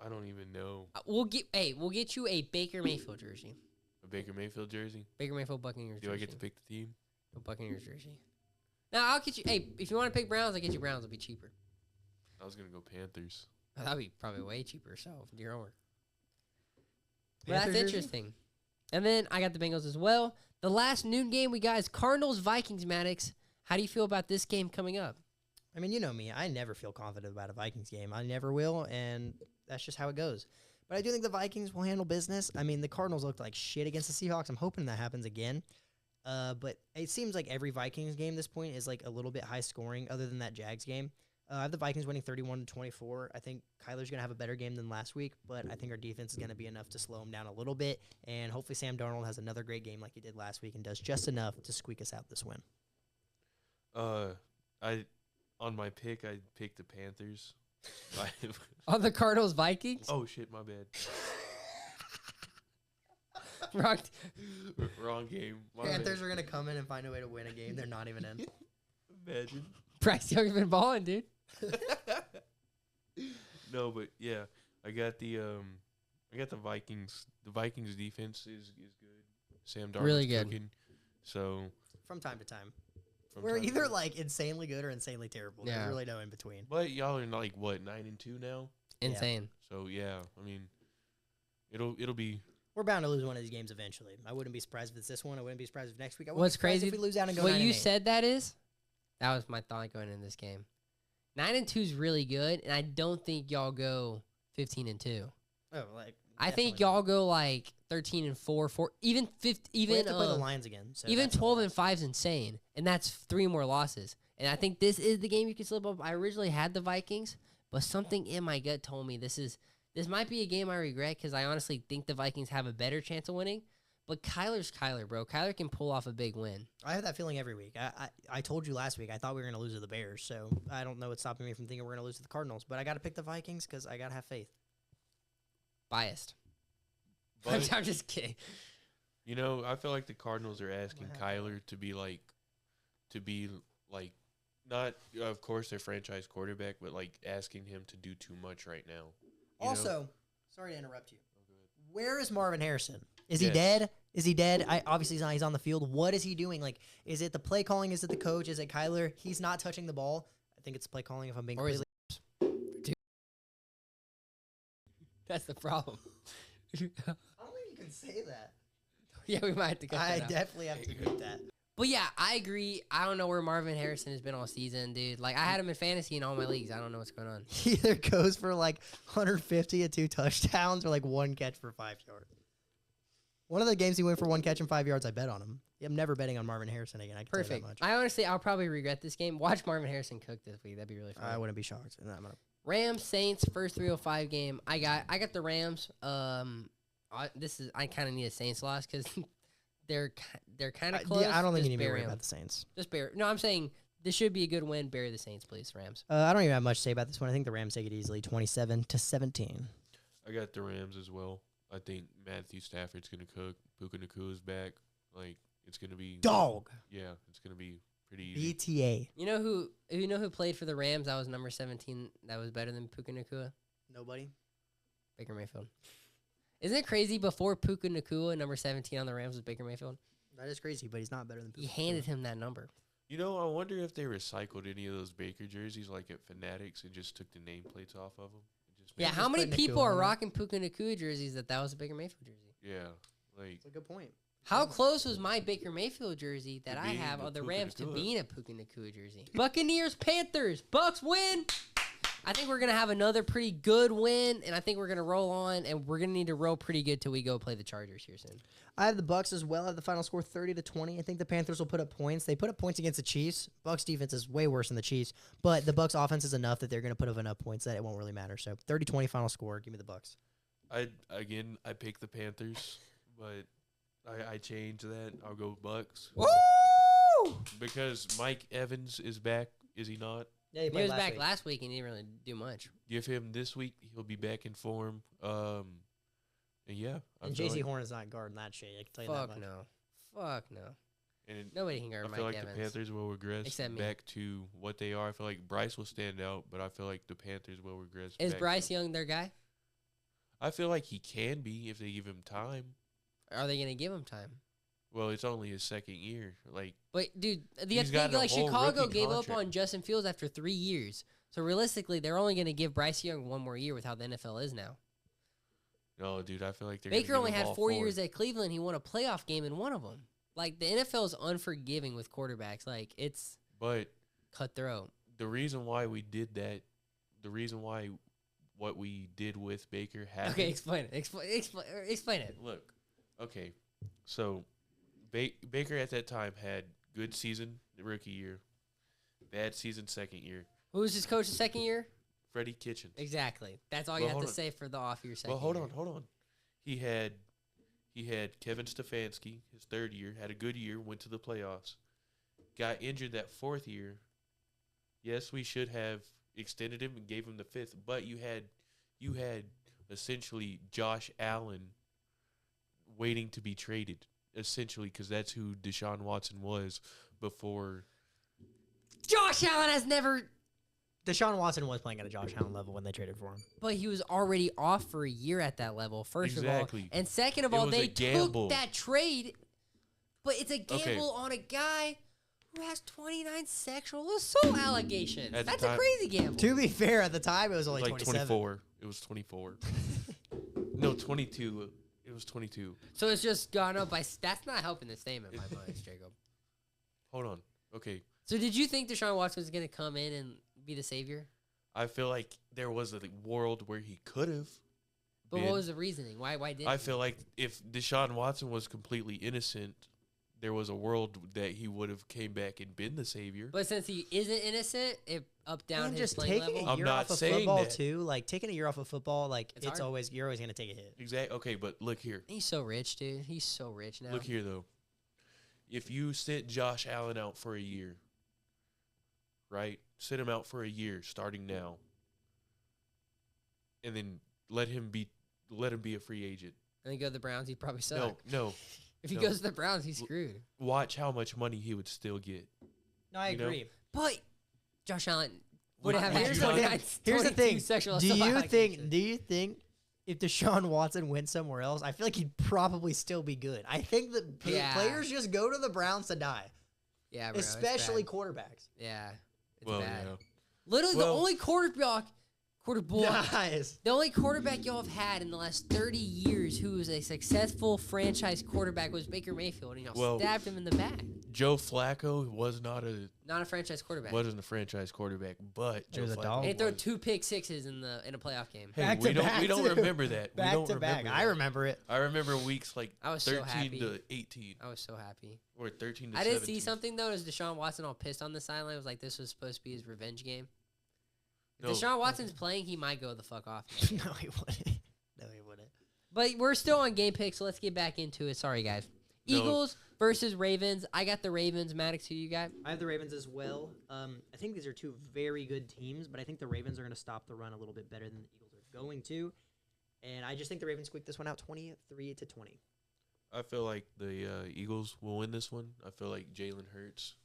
I don't even know We'll get you a Baker Mayfield jersey. a Baker Mayfield jersey. Baker Mayfield Buccaneers Do jersey. I get to pick the team? A Buccaneers jersey. Now I'll get you. Hey, if you want to pick Browns, I'll get you Browns. It'll be cheaper. I was gonna go Panthers. That'd be probably way cheaper. So do your homework. But Panthers that's jersey? interesting. And then I got the Bengals as well. The last noon game we got is Cardinals Vikings. Maddox, how do you feel about this game coming up? I mean, you know me. I never feel confident about a Vikings game. I never will, and that's just how it goes. But I do think the Vikings will handle business. I mean, the Cardinals looked like shit against the Seahawks. I'm hoping that happens again. But it seems like every Vikings game at this point is like a little bit high scoring, other than that Jags game. I have the Vikings winning 31-24. I think Kyler's going to have a better game than last week, but I think our defense is going to be enough to slow him down a little bit. And hopefully Sam Darnold has another great game like he did last week and does just enough to squeak us out this win. On my pick, I picked the Panthers. On the Cardinals Vikings? Oh shit, my bad. Wrong. Wrong game. My Panthers are going to come in and find a way to win a game they're not even in. bad. Imagine. Bryce Young's been balling, dude. No, but yeah, I got the Vikings. The Vikings defense is good. Sam Darnold's Really good. cooking. So From time to time. from We're time to either time- like insanely good or insanely terrible. Yeah. There's really no in between. But y'all are like what 9-2 now. Insane. So yeah, I mean, it'll be. We're bound to lose one of these games eventually. I wouldn't be surprised if it's this one. I wouldn't be surprised if next week. I wouldn't What's be surprised crazy? if we lose out and go What 9-8. you said that was my thought going in this game. 9-2 is really good, and I don't think y'all go 15-2. Oh, like I think definitely y'all go like 13-4, even 50, We even have to play the Lions again. So even that's a 12-5 is insane, and that's 3 more losses. And I think this is the game you can slip up. I originally had the Vikings, but something in my gut told me this might be a game I regret because I honestly think the Vikings have a better chance of winning. But Kyler's Kyler, bro. Kyler can pull off a big win. I have that feeling every week. I told you last week I thought we were going to lose to the Bears, so I don't know what's stopping me from thinking we're going to lose to the Cardinals. But I got to pick the Vikings because I got to have faith. Biased. But I'm just kidding. you know, I feel like the Cardinals are asking What Kyler to be like, not of course their franchise quarterback, but like asking him to do too much right now. You know? Also, sorry to interrupt you. Where is Marvin Harrison? Is he Yes. dead? Is he dead? Obviously he's on the field. What is he doing? Like, is it the play calling? Is it the coach? Is it Kyler? He's not touching the ball. I think it's play calling if I'm being Or his completely. That's the problem. I don't think you can say that. Yeah, we might have to cut I that out. definitely have to beat that. But yeah, I agree. I don't know where Marvin Harrison has been all season, dude. Like, I had him in fantasy in all my leagues. I don't know what's going on. He either goes for like 150 and 2 touchdowns or like 1 catch for 5 yards. One of the games he went for 1 catch and 5 yards, I bet on him. I'm never betting on Marvin Harrison again. I can tell you Perfect. that much. I honestly, I'll probably regret this game. Watch Marvin Harrison cook this week. That'd be really fun. I wouldn't be shocked. No, I'm gonna- Rams Saints first 305 game. I got the Rams. I kind of need a Saints loss because they're kind of close. Yeah, I don't think Just you need to be bury worried 'em. about the Saints. Just bury. No, I'm saying this should be a good win. Bury the Saints, please, Rams. I don't even have much to say about this one. I think the Rams take it easily, 27-17. I got the Rams as well. I think Matthew Stafford's gonna cook. Puka Nakua's back. Like it's gonna be Dog. Yeah, it's gonna be pretty easy. BTA. You know who played for the Rams? That was number 17. That was better than Puka Nakua. Nobody. Baker Mayfield. Isn't it crazy? Before Puka Nakua, number 17 on the Rams was Baker Mayfield. That is crazy, but he's not better than He handed him that number. You know, I wonder if they recycled any of those Baker jerseys like at Fanatics and just took the nameplates off of them. Yeah, how many people are rocking Puka Nakua jerseys that was a Baker Mayfield jersey? Yeah, like That's a good point. How close was my Baker Mayfield jersey that To I being have a of the Puka Rams to Nakua. being a Puka Nakua jersey? Buccaneers, Panthers, Bucks win. I think we're gonna have another pretty good win, and I think we're gonna roll on, and we're gonna need to roll pretty good till we go play the Chargers here soon. I have the Bucks as well. I have the final score 30-20. I think the Panthers will put up points. They put up points against the Chiefs. Bucks defense is way worse than the Chiefs, but the Bucks offense is enough that they're going to put up enough points that it won't really matter. So 30-20 final score. Give me the Bucks. I picked the Panthers, but I changed that. I'll go Bucks Woo! because Mike Evans is back. Is he not? Yeah, He was back last week and he didn't really do much. Give him this week. He'll be back in form. And yeah, I And feel J.C. like- Horn is not guarding that shit. I can tell you Fuck that much. no. Fuck no. And Nobody can I guard feel Mike like Evans. the Panthers will regress Except me. back to what they are. I feel like Bryce will stand out, but I feel like the Panthers will regress. Is back Bryce to- Young their guy? I feel like he can be if they give him time. Are they gonna give him time? Well, it's only his second year. Like But dude, the He's got thing a like whole Chicago rookie gave up contract. on Justin Fields after 3 years. So realistically, they're only gonna give Bryce Young one more year with how the NFL is now. no, dude, I feel like they're Baker gonna only give him had all 4 years at Cleveland. He won a playoff game in one of them. Like the NFL is unforgiving with quarterbacks. Like it's But cutthroat. the reason why we did that, the reason why what we did with Baker happened. Okay, explain it. Explain it. Look, okay, so Baker at that time had good season the rookie year, bad season second year. Who was his coach the second year? Freddie Kitchens. Exactly. That's all Well, you have hold to on. say for the off year second. Well, hold year. on. He had Kevin Stefanski his third year, had a good year, went to the playoffs, got injured that fourth year. Yes, we should have extended him and gave him the fifth, but you had essentially Josh Allen waiting to be traded, essentially, because that's who Deshaun Watson was before. Josh Allen has never. Deshaun Watson was playing at a Josh Allen level when they traded for him. But he was already off for a year at that level, first Exactly. of all. And second of It all, was a they gamble. took that trade, but it's a Okay. gamble on a guy who has 29 sexual assault allegations. At the That's a time- crazy gamble. To be fair, at the time, it was It was only like 27. 24. It was 24. No, 22. It was 22. So it's just gone up by. That's not helping the statement, my mind, Jacob. Hold on. Okay. So did you think Deshaun Watson was going to come in and be the savior? I feel like there was a world where he could have. But what was the reasoning? Why didn't I he? feel like if Deshaun Watson was completely innocent, there was a world that he would have came back and been the savior. But since he isn't innocent, it up down And his just playing taking level. a I'm year not off of saying football that. too, like taking a year off of football, like It's it's hard. always you're always gonna take a hit. Exactly. Okay, but look here. He's so rich, dude. He's so rich now. Look here, though. If you sit Josh Allen out for a year, right? Sit him out for a year, starting now, and then let him be a free agent. And then go to the Browns, he'd probably suck. No. If he no. goes to the Browns, he's screwed. Watch how much money he would still get. No, I You know? agree. But Josh Allen would have Would had you 29 not- Here's the 22 thing. sexual Do assault you allegations. think if Deshaun Watson went somewhere else, I feel like he'd probably still be good. I think that Yeah. players just go to the Browns to die, Yeah, bro, it's especially bad. quarterbacks. Yeah, it's Well, bad. yeah. Literally, Well- the only quarterback Guys, the only quarterback y'all have had in the last 30 years who was a successful franchise quarterback was Baker Mayfield, and y'all Well- stabbed him in the back. Joe Flacco was not Not a franchise quarterback. wasn't a franchise quarterback, but He Joe was a Flacco dog. And he threw was. 2 pick sixes in a playoff game. Hey, Back we to don't back, we don't too. remember that. We back don't to back. remember I that. remember it. I remember weeks like I was so 13 happy. to 18 I was so happy. or 13 to I 17. did see something though. Is Deshaun Watson all pissed on the sideline? It was like this was supposed to be his revenge game. If No. Deshaun Watson's playing, he might go the fuck off. No, he wouldn't. No, he wouldn't. But we're still on game pick, so let's get back into it. Sorry, guys. Eagles versus Ravens. I got the Ravens. Maddox, who you got? I have the Ravens as well. I think these are two very good teams, but I think the Ravens are going to stop the run a little bit better than the Eagles are going to. And I just think the Ravens squeak this one out 23-20. I feel like the Eagles will win this one. I feel like Jalen Hurts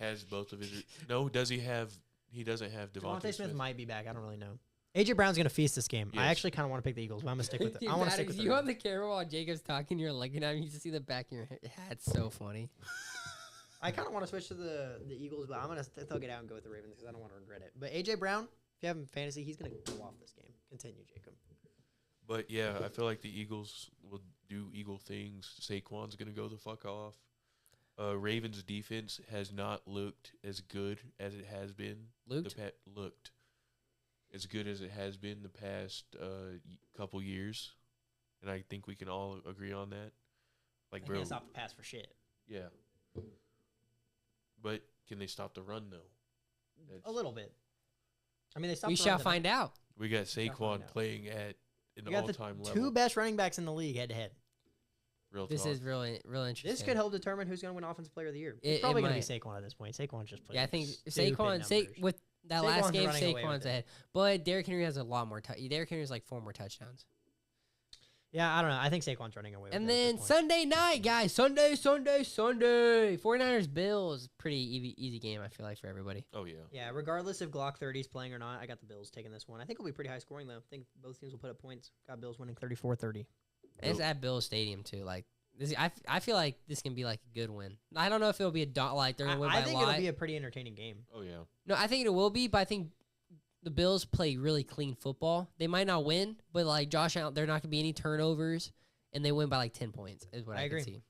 has both of his. No, does he have? He doesn't have Devontae Smith might be back. I don't really know. AJ Brown's going to feast this game. Yes. I actually kind of want to pick the Eagles, but I'm going to stick with it. Dude, I want to stick Maddox, with you the on the camera while Jacob's talking, you're looking at me. You just see the back of your head. It's so funny. I kind of want to switch to the Eagles, but I'm going to thug it out and go with the Ravens because I don't want to regret it. But AJ Brown, if you have him in fantasy, he's going to go off this game. Continue, Jacob. But yeah, I feel like the Eagles will do Eagle things. Saquon's gonna go the fuck off. Ravens defense has not looked as good as it has been. Looked as good as it has been the past couple years, and I think we can all agree on that. Like, They bro, can't stop the pass for shit. yeah. But can they stop the run though? A little bit. I mean, they stopped. We shall find out. We got find Saquon out. playing at an You got the all-time two level. best running backs in the league head to head. Real This talk. is really interesting. This could help determine who's going to win Offensive Player of the Year. It It's probably going might. to be Saquon at this point. Saquon just played. Yeah, I think stupid numbers. with that Saquon's last game, running away with Saquon's it. ahead. But Derrick Henry has a lot more. Derrick Henry has like 4 more touchdowns. Yeah, I don't know. I think Saquon's running away with And it at this then point. Sunday night, guys. Sunday. 49ers Bills. Pretty easy game, I feel like, for everybody. Oh yeah. Yeah, regardless if Glock 30 is playing or not, I got the Bills taking this one. I think it'll be pretty high scoring, though. I think both teams will put up points. Got Bills winning 34-30. And it's at Bills Stadium too. Like this, I feel like this can be like a good win. I don't know if it'll be like they're gonna win by I think a lot. it'll be a pretty entertaining game. Oh yeah. No, I think it will be, but I think the Bills play really clean football. They might not win, but like Josh Allen, there not gonna be any turnovers, and they win by like 10 points. Is what I agree. can see.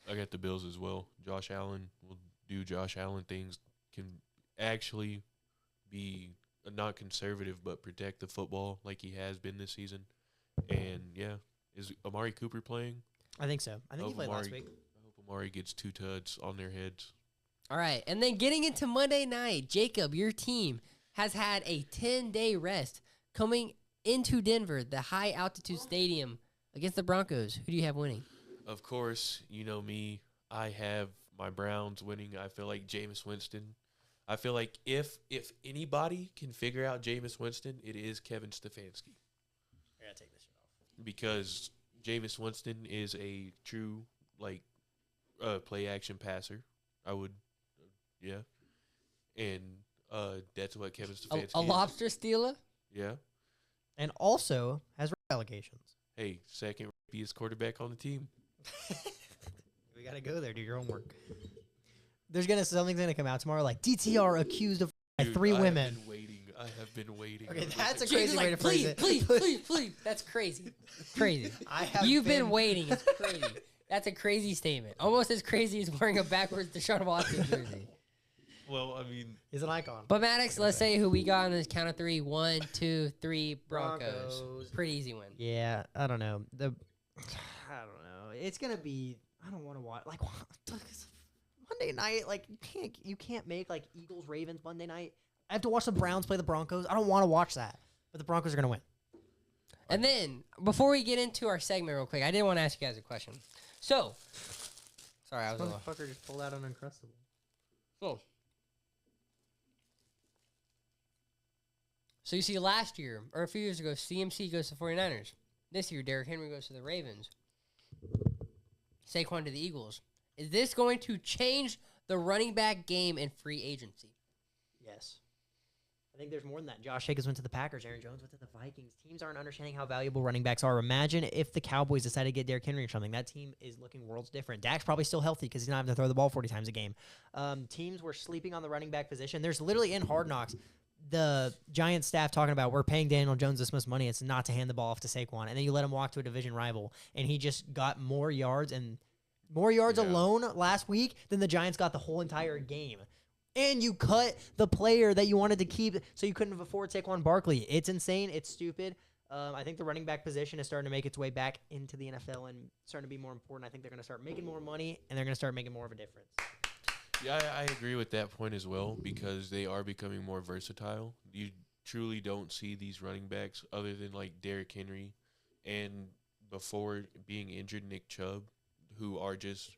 I got the Bills as well. Josh Allen will do Josh Allen things. Can actually be not conservative, but protect the football like he has been this season. And yeah, is Amari Cooper playing? I think so. I think he hope played last Amari- week. I hope Amari gets 2 tuds on their heads. All right, and then getting into Monday night, Jacob, your team has had a 10-day rest coming into Denver, the high altitude stadium, against the Broncos. Who do you have winning? Of course, you know me. I have my Browns winning. I feel like Jameis Winston. I feel like if anybody can figure out Jameis Winston, it is Kevin Stefanski. I gotta take this shit off. Because Jameis Winston is a true play action passer. I would, yeah, and that's what Kevin Stefanski. A lobster stealer? Yeah. And also has allegations. Hey, second rapiest quarterback on the team. We gotta go there. Do your homework. Something's gonna come out tomorrow. Like DTR accused of by Dude, 3 I women. have been waiting. Okay, on that's this. a crazy way to phrase it. Please. That's crazy. Crazy. You've been waiting. It's crazy. That's a crazy statement. Almost as crazy as wearing a backwards Deshaun Watson jersey. Well, I mean, He's an icon. But Maddox, let's say who we got on this count of 3. 1, 2, 3, Broncos. Broncos. Pretty easy win. Yeah, I don't know. I don't know. It's gonna be. I don't want to watch like Monday night. Like you can't make like Eagles Ravens Monday night. I have to watch the Browns play the Broncos. I don't want to watch that. But the Broncos are gonna win. And then, before we get into our segment real quick, I did want to ask you guys a question. So, sorry, I was a little... Motherfucker just pulled out an Uncrustable. So you see last year, or a few years ago, CMC goes to 49ers. This year, Derrick Henry goes to the Ravens. Saquon to the Eagles. Is this going to change the running back game and free agency? Yes. I think there's more than that. Josh Jacobs went to the Packers. Aaron Jones went to the Vikings. Teams aren't understanding how valuable running backs are. Imagine if the Cowboys decided to get Derrick Henry or something. That team is looking worlds different. Dak's probably still healthy because he's not having to throw the ball 40 times a game. Teams were sleeping on the running back position. There's literally in Hard Knocks, the Giants staff talking about we're paying Daniel Jones this much money. It's not to hand the ball off to Saquon. And then you let him walk to a division rival. And he just got more yards alone last week than the Giants got the whole entire game. And you cut the player that you wanted to keep so you couldn't afford Saquon Barkley. It's insane. It's stupid. I think the running back position is starting to make its way back into the NFL and starting to be more important. I think they're going to start making more money, and they're going to start making more of a difference. Yeah, I agree with that point as well because they are becoming more versatile. You truly don't see these running backs other than like Derrick Henry and before being injured, Nick Chubb, who are just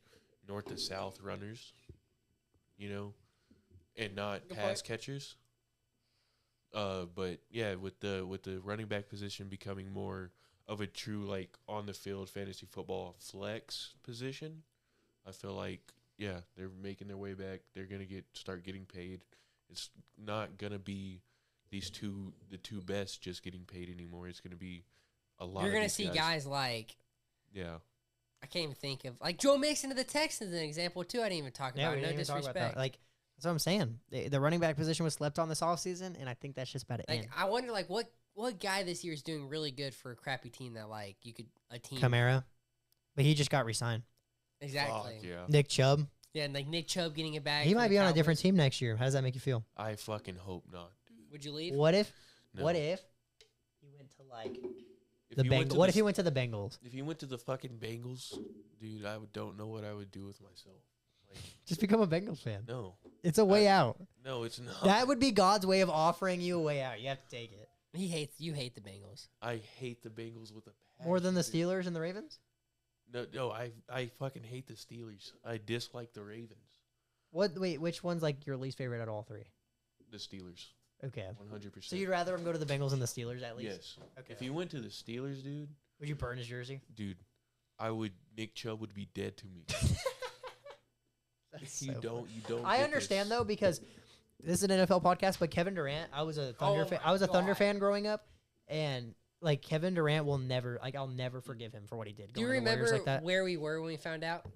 north to south runners, and not Good pass point. catchers. But yeah, with the running back position becoming more of a true like on the field fantasy football flex position, I feel like they're making their way back. They're gonna start getting paid. It's not gonna be the two best just getting paid anymore. It's gonna be a lot. You're of gonna these see guys like Yeah. I can't even think of like Joe Mixon to the Texans, an example too. I didn't even talk Yeah, about. we No didn't even talk about disrespect. that. Like that's what I'm saying. The running back position was slept on this offseason, and I think that's just about it. Like I wonder, like what guy this year is doing really good for a crappy team that like you could a team Kamara, but he just got re-signed. exactly. Fuck yeah. Nick Chubb, Yeah, and like Nick Chubb getting it back. he for might the be on a Cowboys. different team next year. How does that make you feel? I fucking hope not, dude. Would you leave? What if? No. What if he went to like If the you went Bengals? to What the if he went to the Bengals? If you went to the fucking Bengals, dude, don't know what I would do with myself. Like, Just become a Bengals fan. no, It's a way out. no, it's not. That would be God's way of offering you a way out. You have to take it. You hate the Bengals. I hate the Bengals with a passion. More than the dude. Steelers and the Ravens? No, I fucking hate the Steelers. I dislike the Ravens. Wait, which one's like your least favorite out of all three? The Steelers, Okay. 100%. So you'd rather him go to the Bengals than the Steelers at least? Yes. Okay. If he went to the Steelers, Would you burn his jersey? dude, Nick Chubb would be dead to me. That's You so don't. I get understand this. though because this is an NFL podcast, but Kevin Durant, I was a Thunder fan. my I was a Thunder God. fan growing up, and like Kevin Durant will never I'll never forgive him for what he did. Do you going to the Warriors remember like that? where we were when we found out?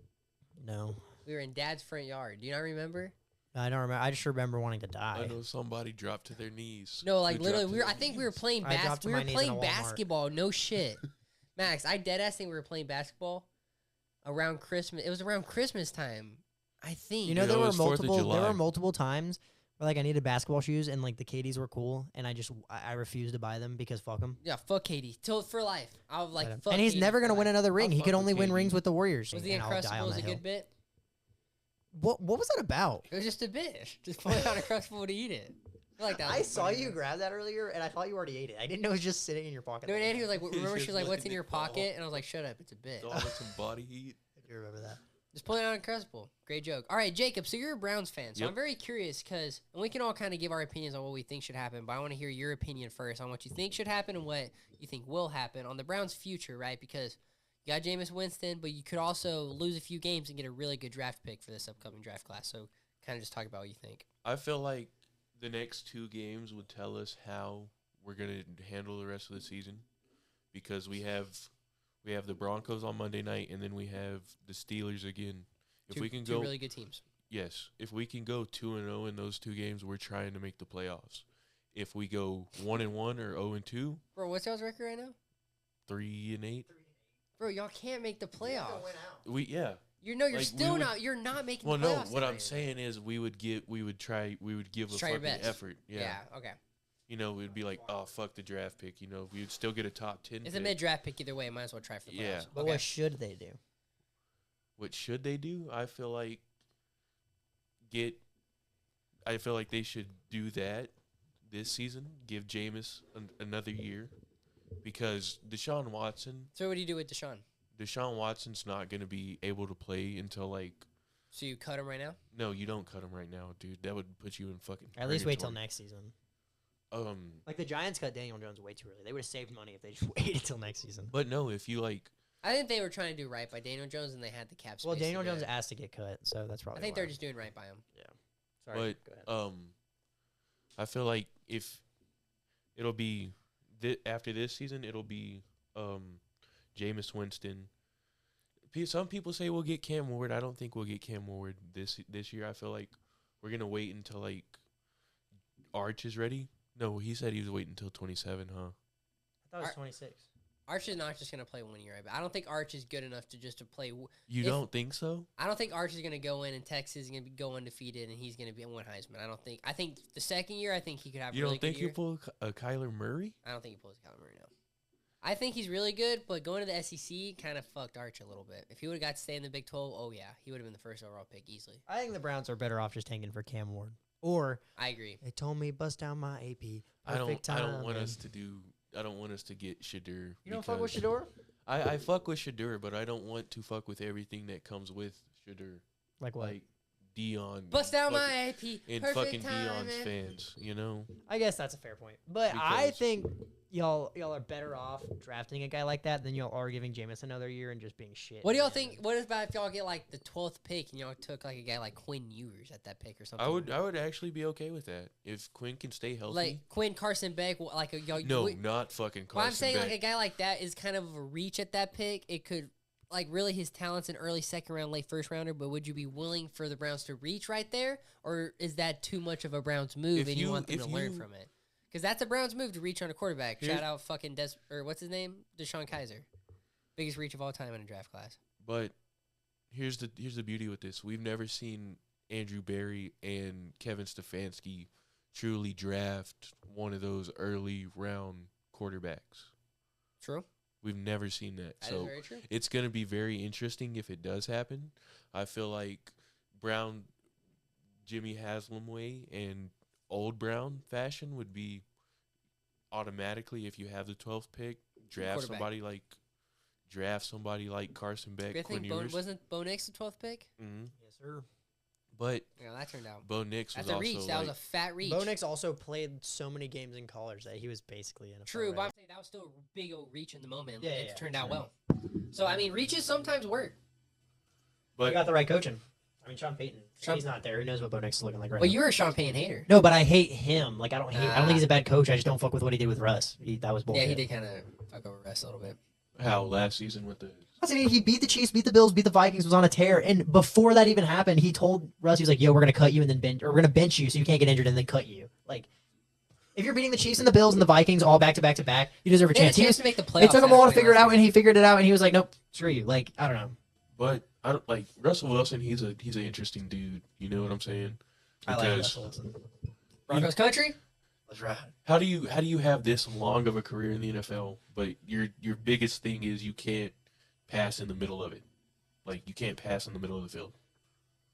No, We were in Dad's front yard. Do you not remember? I don't remember. I just remember wanting to die. I know somebody dropped to their knees. No, like Who literally, dropped to I their think we were knees? playing I dropped to we my were knees in playing a Walmart. basketball. No shit, Max. I dead ass think we were playing basketball around Christmas. It was around Christmas time, I think. You know, Dude, there it were was 4th of multiple. There July. were multiple times where like I needed basketball shoes and like the KDs were cool, and I refused to buy them because fuck them. Yeah, fuck Katie. Till for life. I was like, fuck And he's KD never for gonna win life. another ring. I'll He could fuck only with win KD. rings with the Warriors. Was the and I'll die on Uncrustables that a hill. good bit? What was that about? It was just a bit. Just pulling out a Uncrustable to eat it. I like that. I was a saw funny you bit. grab that earlier, and I thought you already ate it. I didn't know it was just sitting in your pocket. No, and Andy was like, remember? He's She was like, just "What's in letting your it fall. pocket?" And I was like, "Shut up, it's a bit." It's all with some body heat. I do remember that. Just pulling out Uncrustable. Great joke. All right, Jacob. So you're a Browns fan. So Yep. I'm very curious because, and we can all kind of give our opinions on what we think should happen. But I want to hear your opinion first on what you think should happen and what you think will happen on the Browns' future, right? Because you got Jameis Winston, but you could also lose a few games and get a really good draft pick for this upcoming draft class. So kind of just talk about what you think. I feel like the next 2 games would tell us how we're gonna handle the rest of the season, because we have the Broncos on Monday night, and then we have the Steelers again. If we can two go, really good teams. yes, if we can go 2-0 in those 2 games, we're trying to make the playoffs. If we go 1-1 or 0-2, Bro, what's y'all's record right now? 3-8, Bro, y'all can't make the playoffs. You're Like, we still would- not. You're not making. Well, the no. playoffs What this I'm year. saying is we would give a Try your fucking best. effort. Yeah. Okay. You know, we'd be like, oh, fuck the draft pick. You know, we would still get a top 10 It's pick. a mid-draft pick either way. Might as well try for the playoffs. Yeah. But Okay. what should they do? What should they do? I feel like they should do that this season. Give Jameis another year, because Deshaun So what do you do with Deshaun? Watson's not going to be able to play until like. So you cut him right now? No, you don't cut him right now, dude. That would put you in fucking. At least wait till purgatory. next season. Like the Giants cut Daniel Jones way too early. They would have saved money if they just waited till next season. But no, if you like. I think they were trying to do right by Daniel Jones, and they had the cap space. Well, Daniel to do Jones it. asked to get cut, so that's probably. I think why. they're just doing right by him. Sorry. But go ahead. I feel like if it'll be after this season, it'll be Jameis Winston. Some people say we'll get Cam Ward. I don't think we'll get Cam Ward this year. I feel like we're gonna wait until like Arch is ready. No, he said he was waiting until 27, huh? I thought it was 26. Arch is not just going to play 1 year. I don't think Arch is good enough to play. You If- don't think so? I don't think Arch is going to go in and Texas is going to go undefeated, and he's going to be win Heisman. I think the second year, I think he could have. You a really don't think good he'll year. pull a Kyler Murray? I don't think he pulls Kyler Murray now. I think he's really good, but going to the SEC kind of fucked Arch a little bit. If he would have got to stay in the Big 12, oh yeah, he would have been the first overall pick easily. I think the Browns are better off just tanking for Cam Ward. Or I agree. they told me bust down my AP. I don't Perfect want timing. us to do. I don't want us to get Shador. You don't fuck with Shador? I fuck with Shadur, but I don't want to fuck with everything that comes with Shadur. Like what? Like Dion. Bust down fucking- my AP. and Perfect fucking timing. Dion's fans, you know? I guess that's a fair point. But I Because- think y'all are better off drafting a guy like that than y'all are giving Jameis another year and just being shit. What do y'all And think? What about if y'all get like the 12th pick and y'all took like a guy like Quinn Ewers at that pick or something? I would actually be okay with that if Quinn can stay healthy. like Quinn Carson Beck, like a y'all. no, not fucking Carson Well, I'm saying Beck. like a guy like that is kind of a reach at that pick. It could like really his talent's an early second round, late first rounder. But would you be willing for the Browns to reach right there, or is that too much of a Browns move If and you you- want them if to learn you- from it? Because that's a Browns move to reach on a quarterback. Here's- Shout out fucking or what's his name? Deshaun Kaiser, biggest reach of all time in a draft class. But here's the beauty with this. We've never seen Andrew Berry and Kevin Stefanski truly draft one of those early round quarterbacks. True. We've never seen that. That is So very true. it's going to be very interesting if it does happen. I feel like Brown, Jimmy Haslam way and old Brown fashion would be automatically, if you have the 12th pick, draft Quarterback. somebody like Carson Beck, I Quinn think Ewers. wasn't Bo Nix the 12th pick? Mm-hmm. Yes, sir. But Yeah, that turned out. Bo Nix was That's a also reach. That was a like, fat reach. Bo Nix also played so many games in college that he was basically in a True, but I'm saying that was still a big old reach in the moment. Yeah, It yeah, turned out true. well. So I mean, reaches sometimes work. You but got the right coaching. I mean, Sean Payton. Sean- He's not there. Who knows what Bo Nix is looking like right Well, now? you're a Sean Payton hater. No, but I hate him. Like I don't hate. I don't think Ah. he's a bad coach. I just don't fuck with what he did with Russ. That was bullshit. Yeah, he did kind of fuck over Russ a little bit. how last season with the I mean, he beat the Chiefs, beat the Bills, beat the Vikings, was on a tear. And before that even happened, he told Russ, he was like, "Yo, we're gonna cut you and then bench, or we're gonna bench you so you can't get injured and then cut you." Like, if you're beating the Chiefs and the Bills and the Vikings all back to back to back, you deserve a They had chance. a He chance was, to make the playoffs. it took him a at while to point figure it last out, and he figured it out, and he was like, "Nope, screw you." Like, I don't know. But I don't like Russell Wilson. He's an interesting dude. You know what I'm saying? I like Because Russell Wilson. Broncos country. That's right. how do you have this long of a career in the NFL, but your biggest thing is you can't pass in the middle of it. Like you can't pass in the middle of the field.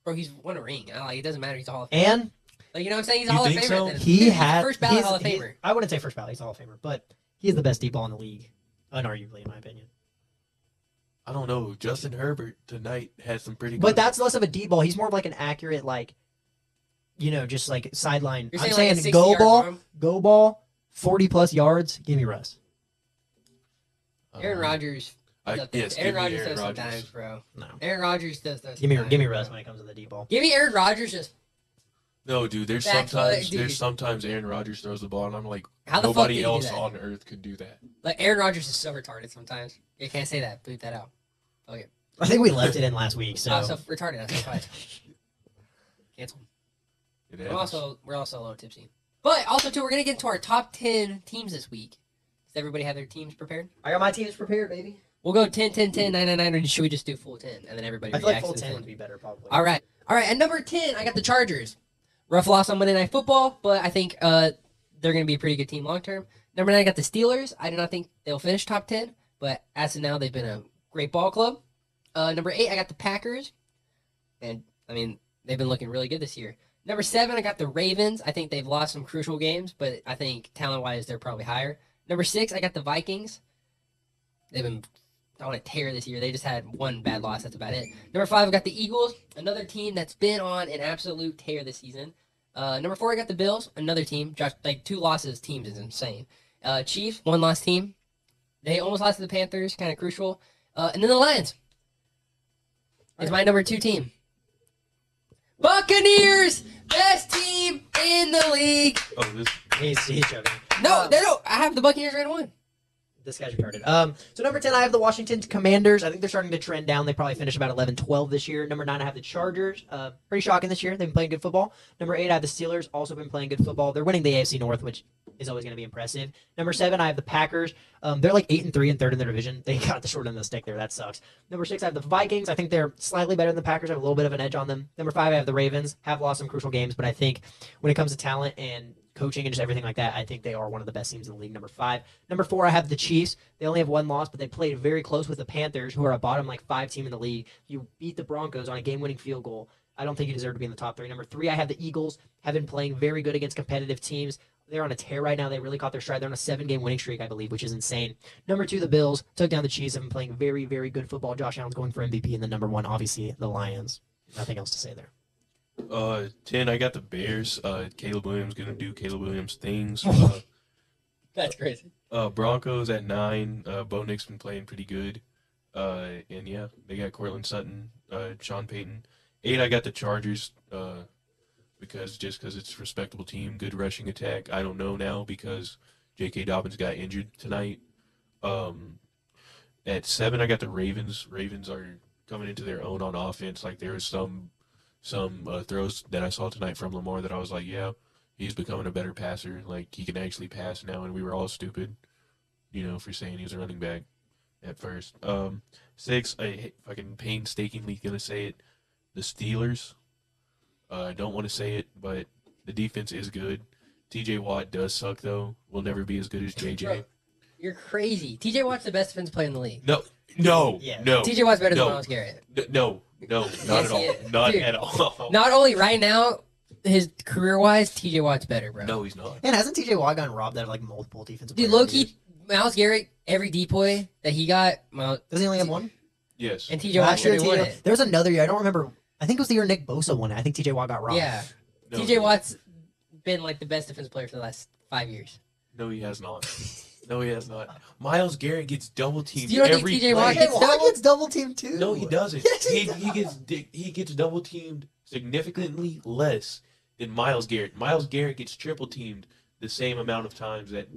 Bro, he's won a ring. Like, it doesn't matter. He's a Hall of Famer. And Like, you know what I'm saying? He's a You Hall of think Famer. so? Then. he Dude, he's had first ballot Hall of Famer. I wouldn't say first ballot. He's a Hall of Famer, but he's the best deep ball in the league, unarguably, in my opinion. I don't know. Justin Herbert tonight had some pretty good. But that's less of a deep ball. He's more of like an accurate, like, just like sideline. You're I'm saying like a saying 60-yard bomb? go ball, 40+ yards. Give me Russ. Aaron Rodgers. Yes, Aaron give me Rodgers Aaron does Rodgers. sometimes, bro. No, Aaron Rodgers does those. give me sometimes, Russ bro. when it comes to the deep ball. Give me Aaron Rodgers. Just No, dude. There's Backfoot, dude. sometimes Aaron Rodgers throws the ball, and I'm like, how the fuck did nobody he do else that? on earth could do that. Like Aaron Rodgers is so retarded sometimes. You can't say that. Bleep that out. I think we left it in last week. So, So retarded. That's fine. Cancel. It We're happens. also a little tipsy. But also too, we're gonna get into our top 10 teams this week. Does everybody have their teams prepared? I got my teams prepared, baby. We'll go 10, 10, 10, 9, 9, 9, or should we just do full 10 and then everybody I feel like reacts full to 10 the would be better, probably. All right. At number 10, I got the Chargers. Rough loss on Monday Night Football, but I think they're going to be a pretty good team long term. Number 9, I got the Steelers. I do not think they'll finish top 10, but as of now, they've been a great ball club. Number 8, I got the Packers. And, I mean, they've been looking really good this year. Number 7, I got the Ravens. I think they've lost some crucial games, but I think talent-wise, they're probably higher. Number 6, I got the Vikings. They've been on a tear this year. They just had one bad loss. That's about it. Number 5, I got the Eagles, another team that's been on an absolute tear this season. Number 4, I got the Bills, another team. Just like 2 losses teams is insane. Chiefs, 1 loss team. They almost lost to the Panthers, kind of crucial. And then the Lions is my number 2 team. Buccaneers, best team in the league. Oh, this. He's joking. No, they don't. I have the Buccaneers ranked 1. This guy's retarded. So number 10, I have the Washington Commanders. I think they're starting to trend down. They probably finish about 11-12 this year. Number 9, I have the Chargers. Pretty shocking this year. They've been playing good football. Number 8, I have the Steelers. Also been playing good football. They're winning the AFC North, which is always going to be impressive. Number 7, I have the Packers. They're like 8-3 and third in their division. They got the short end of the stick there. That sucks. Number 6, I have the Vikings. I think they're slightly better than the Packers. I have a little bit of an edge on them. Number 5, I have the Ravens. Have lost some crucial games, but I think when it comes to talent and coaching and just everything like that, I think they are one of the best teams in the league. Number 5. Number 4, I have the Chiefs. They only have 1 loss, but they played very close with the Panthers, who are a bottom 5 team in the league. You beat the Broncos on a game-winning field goal. I don't think you deserve to be in the top 3. Number 3, I have the Eagles. Have been playing very good against competitive teams. They're on a tear right now. They really caught their stride. They're on a 7-game winning streak, I believe, which is insane. Number 2, the Bills took down the Chiefs and playing very, very good football. Josh Allen's going for MVP, and then number 1, obviously, the Lions. Nothing else to say there. 10, I got the Bears. Caleb Williams gonna do Caleb Williams things. That's crazy. Broncos at 9. Bo Nick's been playing pretty good. And yeah, they got Cortland Sutton, Sean Payton. 8, I got the Chargers. Because it's a respectable team, good rushing attack. I don't know now because J.K. Dobbins got injured tonight. At 7, I got the Ravens. Ravens are coming into their own on offense. Like there was some throws that I saw tonight from Lamar that I was like, yeah, he's becoming a better passer. Like he can actually pass now, and we were all stupid, for saying he was a running back at first. 6, I fucking painstakingly gonna say it. The Steelers. I don't want to say it, but the defense is good. T.J. Watt does suck, though. Will never be as good as J.J. Bro, you're crazy. T.J. Watt's the best defensive player in the league. No. T.J. Watt's better than Myles Garrett. No, not at all. Not at all. Not only right now, his career-wise, T.J. Watt's better, bro. No, he's not. And hasn't T.J. Watt gotten robbed out of like multiple defensive Dude, players? low-key, Myles Garrett, every depoy that he got, Doesn't he only have one? Yes. and T.J. Watt Last year, should have won it. there was another year. I don't remember. I think it was the year Nick Bosa won it. I think T.J. Watt got robbed. Yeah. No, T.J. Watt's been like the best defensive player for the last 5 years. No, he has not. No, he has not. Myles Garrett gets double teamed You don't think every TJ play. Watt T.J. gets Watt double- gets double teamed too. No, he doesn't. Yes, he he gets double teamed significantly less than Myles Garrett. Myles Garrett gets triple teamed the same amount of times that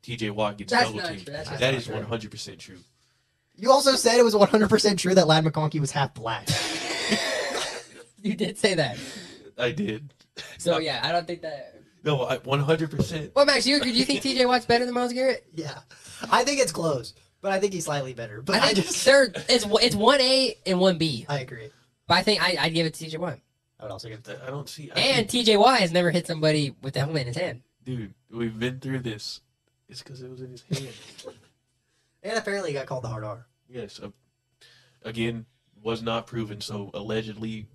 T.J. Watt gets That's double not teamed. true. That's just That not is true. 100% true. You also said it was 100% true that Ladd McConkey was half black. You did say that. I did. So, yeah, I don't think that... No, 100%. Well, Max, do you think T.J. Watt's better than Myles Garrett? Yeah, I think it's close, but I think he's slightly better. But I think it's 1A and 1B. I agree. But I think I'd give it to T.J. Watt. I would also give it to. I don't see. And T.J. Watt has never hit somebody with the helmet in his hand. Dude, we've been through this. It's because it was in his hand. And apparently he got called the hard R. Yes. Again, was not proven. So allegedly,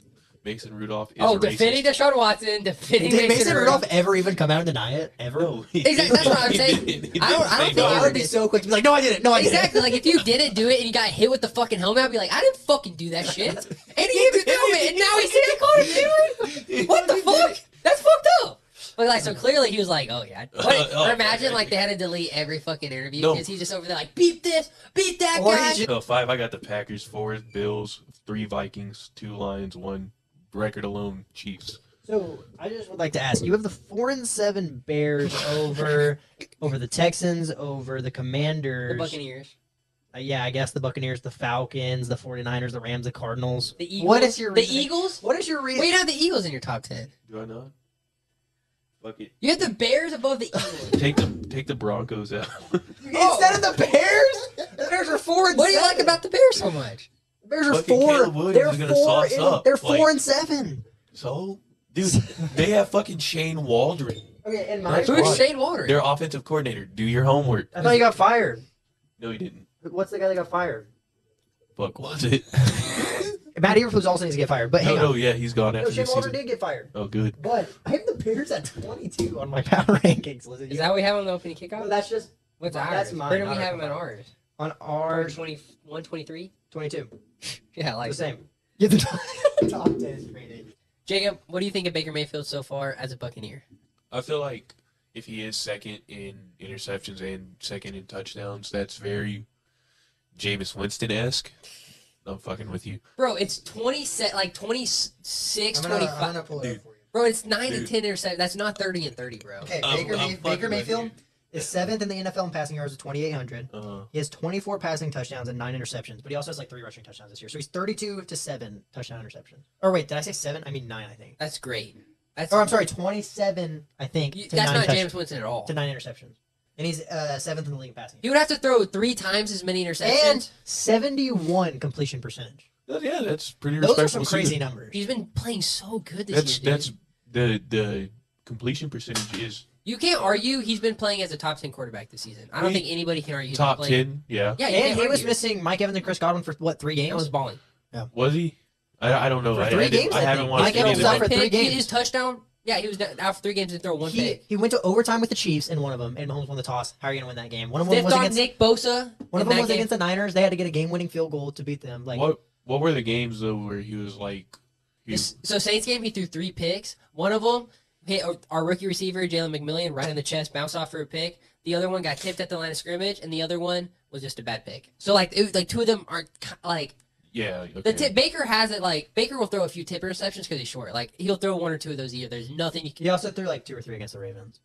Mason Rudolph is Oh, a defending racist. Deshaun Watson, defending Did Mason Rudolph. Rudolph ever even come out and deny it? Ever? No, Exactly, that's what I'm he saying. didn't. He I don't didn't say think no. he I would be so quick to be like, no, I didn't. No, I didn't. Exactly. Like, if you didn't do it and you got hit with the fucking helmet, I'd be like, I didn't fucking do that shit. And he hit the helmet, and now he's saying I called him do it? What the fuck? That's fucked up. But, like, so clearly he was like, oh, yeah. Or imagine, like, they had to delete every fucking interview No. because he's just over there like, beat this, beat that Or guy. he 5, I got the Packers. 4, Bills. 3, Vikings. 2, Lions. 1, record alone, Chiefs. So I just would like to ask: you have the 4-7 Bears over the Texans, over the Commanders, The Buccaneers. Yeah, I guess the Buccaneers, the Falcons, the 49ers, the Rams, the Cardinals. The Eagles. What is your The reasoning? Eagles? What is your reason? Well, you don't have the Eagles in your top 10. Do I not? Fuck it. You have the Bears above the Eagles. Take the Broncos out. Instead of the Bears, the Bears are 4-7. What do you like about the Bears so much? the Bears? Are Fucking 4. Caleb Williams They're is gonna 4. sauce up, They're like- 4-7. So, dude, they have fucking Shane Waldron. Okay, in my That's Who's what? Shane Waldron? Their offensive coordinator. Do your homework. I thought he got fired. No, he didn't. What's the guy that got fired? Fuck, was it? Matt Eberflus also needs to get fired. But hang No, on. yeah, he's gone No, after Shane this Waldron season. did get fired. Oh, good. But I have the Bears at 22 on my power rankings. Listen, Is that what we have on the opening kickoff? no, that's just What's that's ours? mine, Where do we not have our them at combined. ours? on our 123? 22. Yeah, I like The that. same. Get the top 10 rating. Jacob, what do you think of Baker Mayfield so far as a Buccaneer? I feel like if he is second in interceptions and second in touchdowns, that's very Jameis Winston-esque. I'm fucking with you. Bro, it's 26, 25. pull it up for you. Bro, it's 9 Dude. and 10 interceptions. That's not 30 and 30, bro. Okay, I'm Baker fucking with Mayfield you. is 7th in the NFL in passing yards with 2,800. Uh, He has 24 passing touchdowns and 9 interceptions, but he also has like 3 rushing touchdowns this year. So he's 32-7 touchdown interceptions. Or wait, did I say 7? I mean 9, I think. That's great. That's Or I'm sorry, 27, I think, to That's 9 not touch- James Winston at all. to 9 interceptions. And he's 7th in the league in passing. He would have to throw 3 times as many interceptions. And 71 completion percentage. yeah, that's pretty Those are respectable. some crazy season. numbers. He's been playing so good this year. That's the completion percentage is You can't argue he's been playing as a top 10 quarterback this season. I don't think anybody can argue. he's been top playing- 10. Yeah, Yeah, you And can't he was argue. missing Mike Evans and Chris Godwin for what, 3 games? That was balling. was he? I don't know. For I 3 didn't- games, I I haven't think. watched Mike any Evans of was out them. for 3 Pick, games. his touchdown Yeah, he was out for 3 games and throw one pick. He went to overtime with the Chiefs in one of them, and Mahomes won the toss. How are you gonna win that game? One of them Stiffed was on against Nick Bosa. one of them was against the Niners. They had to get a game-winning field goal to beat them. Like What were the games though where he was like? So Saints game, he threw 3 picks. One of them hit our rookie receiver Jalen McMillan right in the chest, bounced off for a pick. The other one got tipped at the line of scrimmage, and the other one was just a bad pick. So like 2 of them aren't like. Yeah. The Okay. Baker has it like Baker will throw a few tip interceptions because he's short. Like he'll throw 1 or 2 of those a year. There's nothing you can. he also threw like 2 or 3 against the Ravens.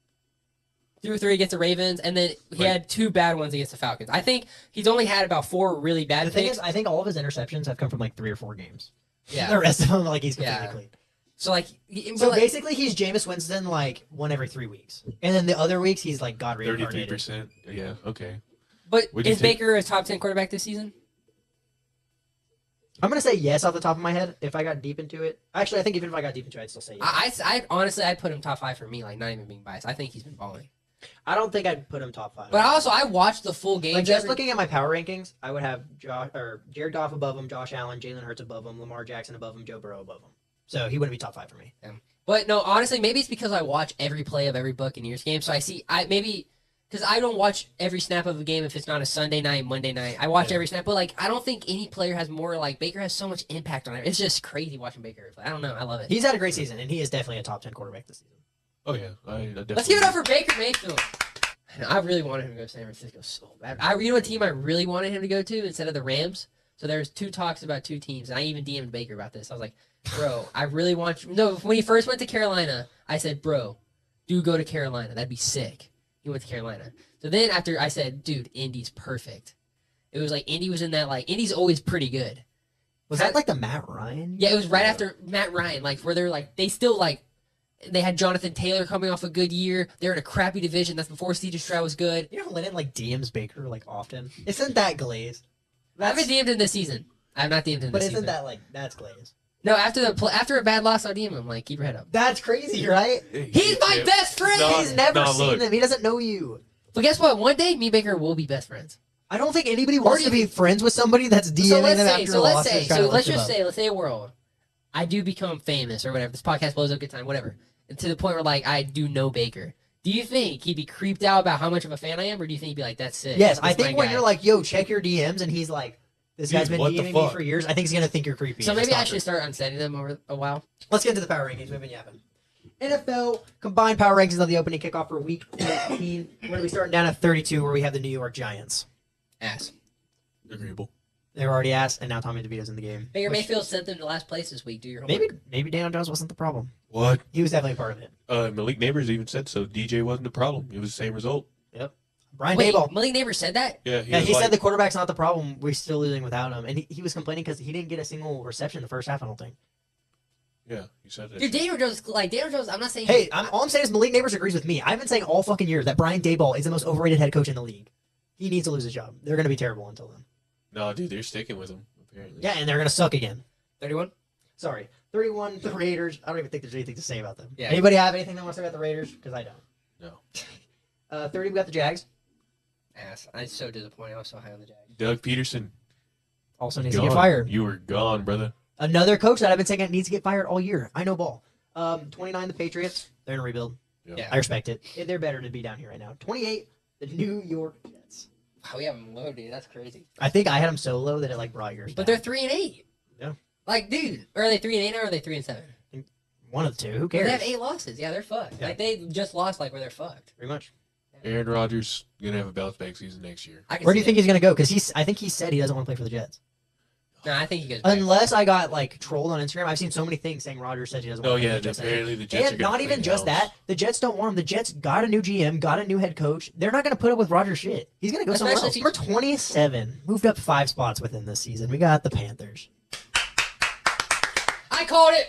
2 or 3 against the Ravens, and then he had 2 bad ones against the Falcons. I think he's only had about 4 really bad The thing picks. is, I think all of his interceptions have come from like 3 or 4 games. Yeah. The rest of them, like he's completely Yeah. clean. So like, So basically, he's Jameis Winston like 1 every 3 weeks, and then the other weeks he's like God reincarnated. 33%. Yeah. Okay. but What do you is think? Baker a top 10 quarterback this season? I'm gonna say yes off the top of my head. If I got deep into it, actually, I think even if I got deep into it, I'd still say yes. I honestly I'd put him top 5 for me. Like not even being biased. I think he's been balling. I don't think I'd put him top 5. But I watched the full game. like just looking at my power rankings, I would have Jared Goff above him, Josh Allen, Jalen Hurts above him, Lamar Jackson above him, Joe Burrow above him. So he wouldn't be top 5 for me. But no, honestly, maybe it's because I watch every play of every Buccaneers game, so maybe because I don't watch every snap of a game if it's not a Sunday night, Monday night. I watch every snap, but like I don't think any player has more. Like Baker has so much impact on it. It's just crazy watching Baker play. I don't know. I love it. He's had a great season, and he is definitely a top 10 quarterback this season. Oh yeah. I definitely. Let's give it up for Baker Mayfield. I really wanted him to go to San Francisco so bad. You know what team I really wanted him to go to instead of the Rams? So there's 2 talks about 2 teams, and I even DM'd Baker about this. I was like, bro, I really want you. No, when he first went to Carolina, I said, bro, do go to Carolina. That'd be sick. He went to Carolina. So then after I said, dude, Indy's perfect. It was like Indy was in that, like, Indy's always pretty good. Was that like the Matt Ryan? Yeah, it was right after Matt Ryan, like, where they're like, they still, like, they had Jonathan Taylor coming off a good year. They're in a crappy division. That's before C.J. Stroud was good. You know, Lennon like DMs Baker like often. Isn't that glazed? I haven't DM'd him this season. I have not DM'd him But this isn't season. that like that's glazed? No, after a bad loss, I'll DM him. Like, keep your head up. That's crazy, right? He's my best friend. No, He's never no, seen look. him. He doesn't know you. But guess what? One day, me and Baker will be best friends. I don't think anybody Or wants do to you- be friends with somebody that's DMing them after a loss. let's just say a world. I do become famous or whatever. This podcast blows up, good time, whatever. And to the point where, like, I do know Baker. Do you think he'd be creeped out about how much of a fan I am, or do you think he'd be like, that's sick? Yes, That's I think my when guy. you're like, yo, check your DMs, and he's like, this guy's Dude, been what the DMing me fuck? for years, I think he's going to think you're creepy. So and a maybe I stalker. should start unsetting them over a while. Let's get into the power rankings. We've been yapping. NFL combined power rankings of the opening kickoff for week 14. We're going to be starting down at 32, where we have the New York Giants. Ass. Agreeable. They were already asked, and now Tommy DeVito's in the game. Baker Which- Mayfield sent them to last place this week. Do your homework. Maybe Daniel Jones wasn't the problem. What? He was definitely part of it. Malik Neighbors even said so. DJ wasn't the problem. It was the same result. Brian Wait, Daboll. Malik Neighbors said that? Yeah. Yeah, was he like, said the quarterback's not the problem. We're still losing without him. And he was complaining because he didn't get a single reception in the first half, I don't think. Yeah, he said that. Dude, Daniel Jones, I'm not saying. Hey, all I'm saying is Malik Neighbors agrees with me. I've been saying all fucking year that Brian Daboll is the most overrated head coach in the league. He needs to lose his job. They're going to be terrible until then. No, dude, they're sticking with him. Apparently. Yeah, and they're going to suck again. 31? Sorry. 31, the Raiders. I don't even think there's anything to say about them. Yeah. Anybody have anything they want to say about the Raiders? Because I don't. No. 30, we got the Jags. Ass. I'm so disappointed. I was so high on the Jags. Doug Peterson. Also needs to Gone. get fired. You were gone, brother. Another coach that I've been saying needs to get fired all year. I know ball. 29, the Patriots. They're in a rebuild. Yeah. I respect it. They're better to be down here right now. 28, the New York Jets. Wow, we have them low, dude. That's crazy. I think I had them so low that it like brought yours But down. they're 3-8. Yeah. Like, dude, are they 3-8 now or are they 3-7? One of the two. Who They cares? have 8 losses. Yeah, they're fucked. Yeah. Like, they just lost like where they're fucked. Pretty much. Aaron Rodgers gonna have a bounce back season next year. I can Where do see you think he's gonna go? Because I think he said he doesn't want to play for the Jets. that. No, I think he goes back. Unless I got like trolled on Instagram, I've seen so many things saying Rodgers said he doesn't. Oh want to yeah, play for the Jets. apparently the Jets are And gonna not even clean just house. that, the Jets don't want him. The Jets got a new GM, got a new head coach. They're not going to put up with Rodgers' shit. He's going to go somewhere else. Especially We're 27, moved up 5 spots within this season. We got the Panthers. I called it.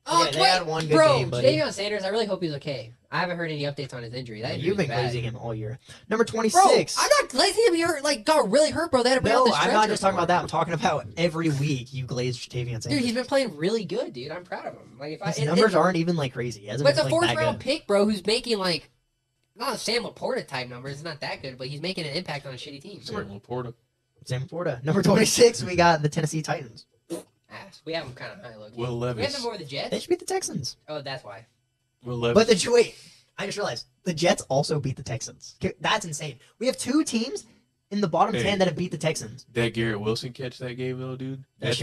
Oh, Yeah, they had one good bro, game, buddy. Deion Sanders, I really hope he's okay. I haven't heard any updates on his injury. That You've been injury's bad. glazing him all year. Number Bro, 26. I'm not glazing him. He hurt, like, got really hurt, bro. They had to bring out No, the I'm not stretcher just talking for about him. that. I'm talking about every week you glazed Jatavian Sanders. Dude, he's been playing really good, dude. I'm proud of him. Like, if His numbers aren't even like crazy. He hasn't But it's a been playing that fourth-round good. pick, bro, who's making, like, not a Sam Laporta type numbers. It's not that good, but he's making an impact on a shitty team. Sam Laporta. Sam Florida. Number 26, we got the Tennessee Titans. Ass. We have them kind of high, low. Will We have Levis. them over the They Jets. should beat the Texans. Oh, that's why. But wait, I just realized the Jets also beat the Texans. That's insane. We have 2 teams in the bottom 10 that have beat the Texans. That Garrett Wilson catch that game though, dude. That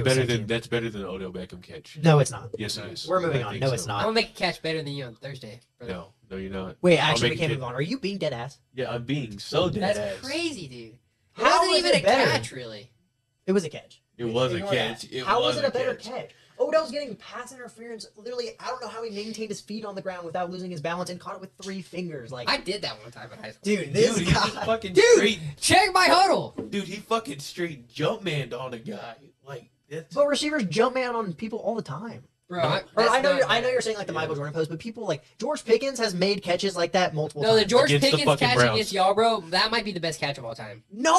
That's better than Odell Beckham catch. No, it's not. Yes, it is. We're moving on. No, it's I'm not. gonna make a catch better than you on Thursday. Brother. No, you're not. Wait, I'll actually, we make can't it- move on. Are you being dead ass? Yeah, I'm being so dead That's ass. crazy, dude. How How is was it even it a better? catch, really? It was a catch. It was a Ignore catch. that. It How was was it a better catch. catch? Odell's getting pass interference. Literally, I don't know how he maintained his feet on the ground without losing his balance and caught it with 3 fingers. Like, I did that one time in high school. dude, this Dude, he guy. just fucking Dude, straight. check my huddle. Dude, he fucking straight jump manned on a guy. Like that's. But receivers jump man on people all the time. Bro, No. Or I know not you're saying like the Michael Jordan post, but people like George Pickens has made catches like that multiple No, times. the George Against the Pickens fucking catch Browns. against y'all, bro, that might be the best catch of all time. No,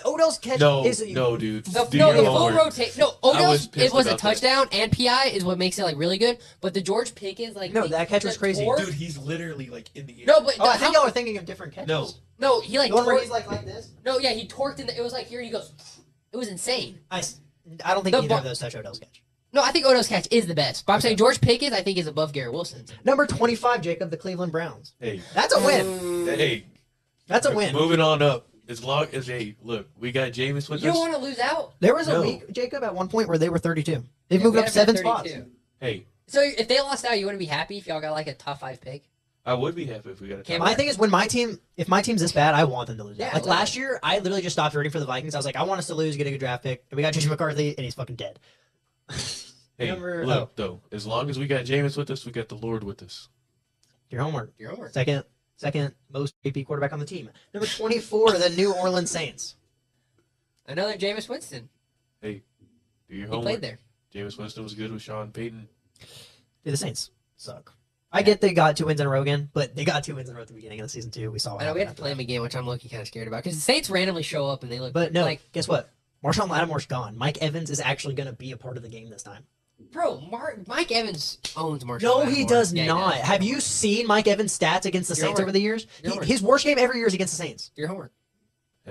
Odell's catch No, is no, dude. The, Do no, your the full homework. rotation. No, I was Odell's pissed it was a about that. touchdown and PI is what makes it like really good. But the George Pickens like No, that catch was the crazy. torque- Dude, he's literally like in the air. No, but Oh, I think how- y'all are thinking of different catches. No. no, he like The one where torqued, he's like this. no, yeah, he torqued in the, it was like here he goes. It was insane. I don't think The either ball- of those touch Odell's catch. No, I think Odell's catch is the best. But I'm saying George Pickens I think is above Garrett Wilson's. Number 25, Jacob, the Cleveland Browns. Hey, That's a win. hey. That's a win. Moving on up. As long as look, we got Jameis with You don't us. want to lose out. There was a No. week, Jacob, at one point where they were 32. They've Yeah, moved we up had 7 them at spots. 32. Hey, So if they lost out, you wouldn't be happy if y'all got like a top 5 pick. I would be happy if we got a Cam- top. My thing is, if my team's this bad, I want them to lose. Yeah, Like like- last year, I literally just stopped rooting for the Vikings. I was like, I want us to lose, get a good draft pick. And we got JJ McCarthy, and he's fucking dead. Hey, Number- look though. As long as we got Jameis with us, we got the Lord with us. Your homework. Your homework. Second most AP quarterback on the team. Number 24, the New Orleans Saints. Another Jameis Winston. Do your He homework. played there. Jameis Winston was good with Sean Payton. Dude, the Saints suck. I get they got 2 wins in a row again, but they got 2 wins in a row at the beginning of the season too. We saw what I know we happened have to after play that. him again, which I'm looking kind of scared about because the Saints randomly show up and they look. But no, like guess what? Marshawn Lattimore's gone. Mike Evans is actually going to be a part of the game this time. bro, Mike Evans owns Marshall. No, Lattimore. he does Yeah, not. does. Have you seen Mike Evans' stats against the Your Saints homework. over the years? Your homework. His worst game every year is against the Saints. Your homework.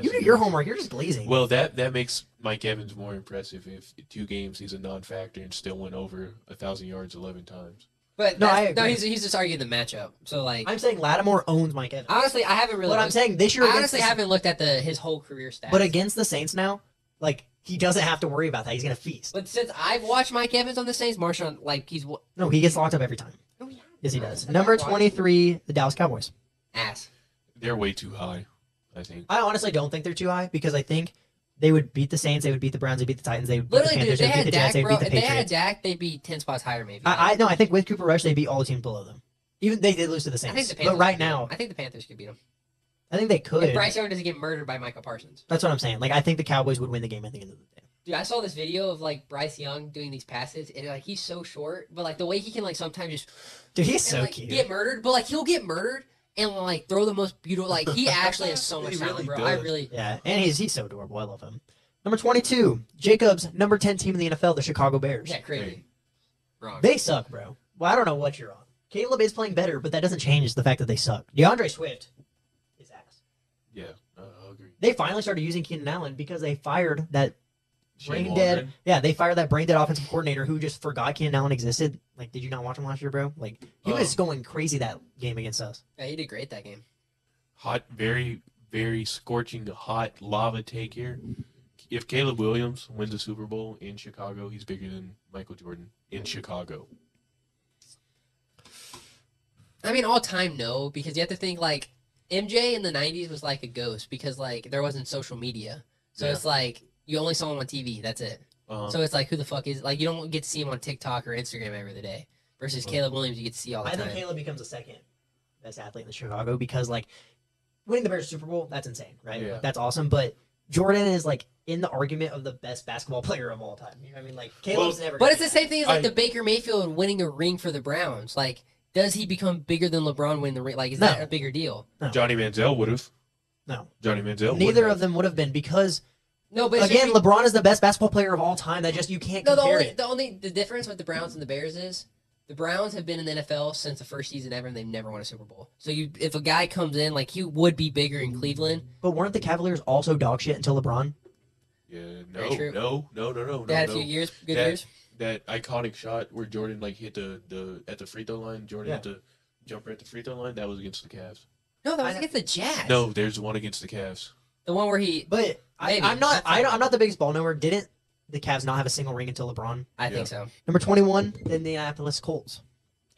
You do your homework. You're just glazing. Well, that makes Mike Evans more impressive if 2 games he's a non-factor and still went over 1,000 yards 11 times. But No, no, I agree. he's just arguing the matchup. So like, I'm saying Lattimore owns Mike Evans. honestly, I haven't really. But I'm looked- saying this year, I against honestly the- haven't looked at his whole career stats. but against the Saints now, like he doesn't have to worry about that. He's going to feast. But since I've watched Mike Evans on the Saints, Marshawn like he's No, he gets locked up every time. no, he Yes, he hasn't. does. Number I've watched 23, the Dallas Cowboys. ass. They're way too high, I think. I honestly don't think they're too high because I think they would beat the Saints, they would beat the Browns, they would beat the Titans, they would beat the Literally, dude, Panthers, if they they would beat had the Jets, Dak, they would bro. beat If the they had Patriots. Dak, they'd be 10 spots higher, maybe. I no, I think with Cooper Rush, they beat all the teams below them. Even they did lose to the I think Saints. the Panthers But right could beat him. now, I think the Panthers could beat him. I think they could. If Bryce Young doesn't get murdered by Micah Parsons. That's what I'm saying. Like I think the Cowboys would win the game at the end of the day. Dude, I saw this video of like Bryce Young doing these passes, and like he's so short, but like the way he can like sometimes just Dude, he's and, so like, cute. get murdered, but like he'll get murdered and like throw the most beautiful. Like he actually has so much He talent, really bro. I does. really. Yeah, and he's so adorable. I love him. Number 22, Jacobs, number 10 team in the NFL, the Chicago Bears. Yeah, crazy. Wrong. They suck, bro. Well, I don't know what you're on. Caleb is playing better, but that doesn't change the fact that they suck. DeAndre Swift is ass. Yeah, I agree. They finally started using Keenan Allen because they fired that Shane brain dead. Waldron. Yeah, they fired that brain dead offensive coordinator who just forgot Keenan Allen existed. Like, did you not watch him last year, bro? Like, he was going crazy that game against us. Yeah, he did great that game. Hot, very, very scorching hot lava take here. If Caleb Williams wins a Super Bowl in Chicago, he's bigger than Michael Jordan in Chicago. I mean, all time no, because you have to think like MJ in the '90s was like a ghost because like there wasn't social media, so Yeah. it's like you only saw him on TV. That's it. So it's like who the fuck is like you don't get to see him on TikTok or Instagram every day. Versus Caleb Williams, you get to see all the I time. think Caleb becomes a second best athlete in Chicago because, like, winning the Bears Super Bowl, that's insane, right? Yeah. Like, that's awesome. But Jordan is, like, in the argument of the best basketball player of all time. You know what I mean? Like, Caleb's never. But gonna it's the do that. same thing as like the Baker Mayfield winning a ring for the Browns. Like, does he become bigger than LeBron winning the ring? Like, is No. that a bigger deal? Johnny Manziel would have. No. Johnny Manziel. Neither would of them would have been because, No, but it's again, just- LeBron is the best basketball player of all time. That just, you can't no. compare it. The difference with the Browns and the Bears is the Browns have been in the NFL since the first season ever, and they've never won a Super Bowl. So if a guy comes in, like he would be bigger in Cleveland. But weren't the Cavaliers also dog shit until LeBron? Yeah, Very true. no. They had a few years, good That- years. That iconic shot where Jordan like hit the at the free throw line. Jordan Yeah. hit the jumper at the free throw line, that was against the Cavs. No, that was I- against the Jazz. No, there's one against the Cavs. The one where he. But Maybe. I'm not. That's fine. I'm not the biggest ball knower. Didn't the Cavs not have a single ring until LeBron? I Yeah. think so. Number 21, the Indianapolis Colts.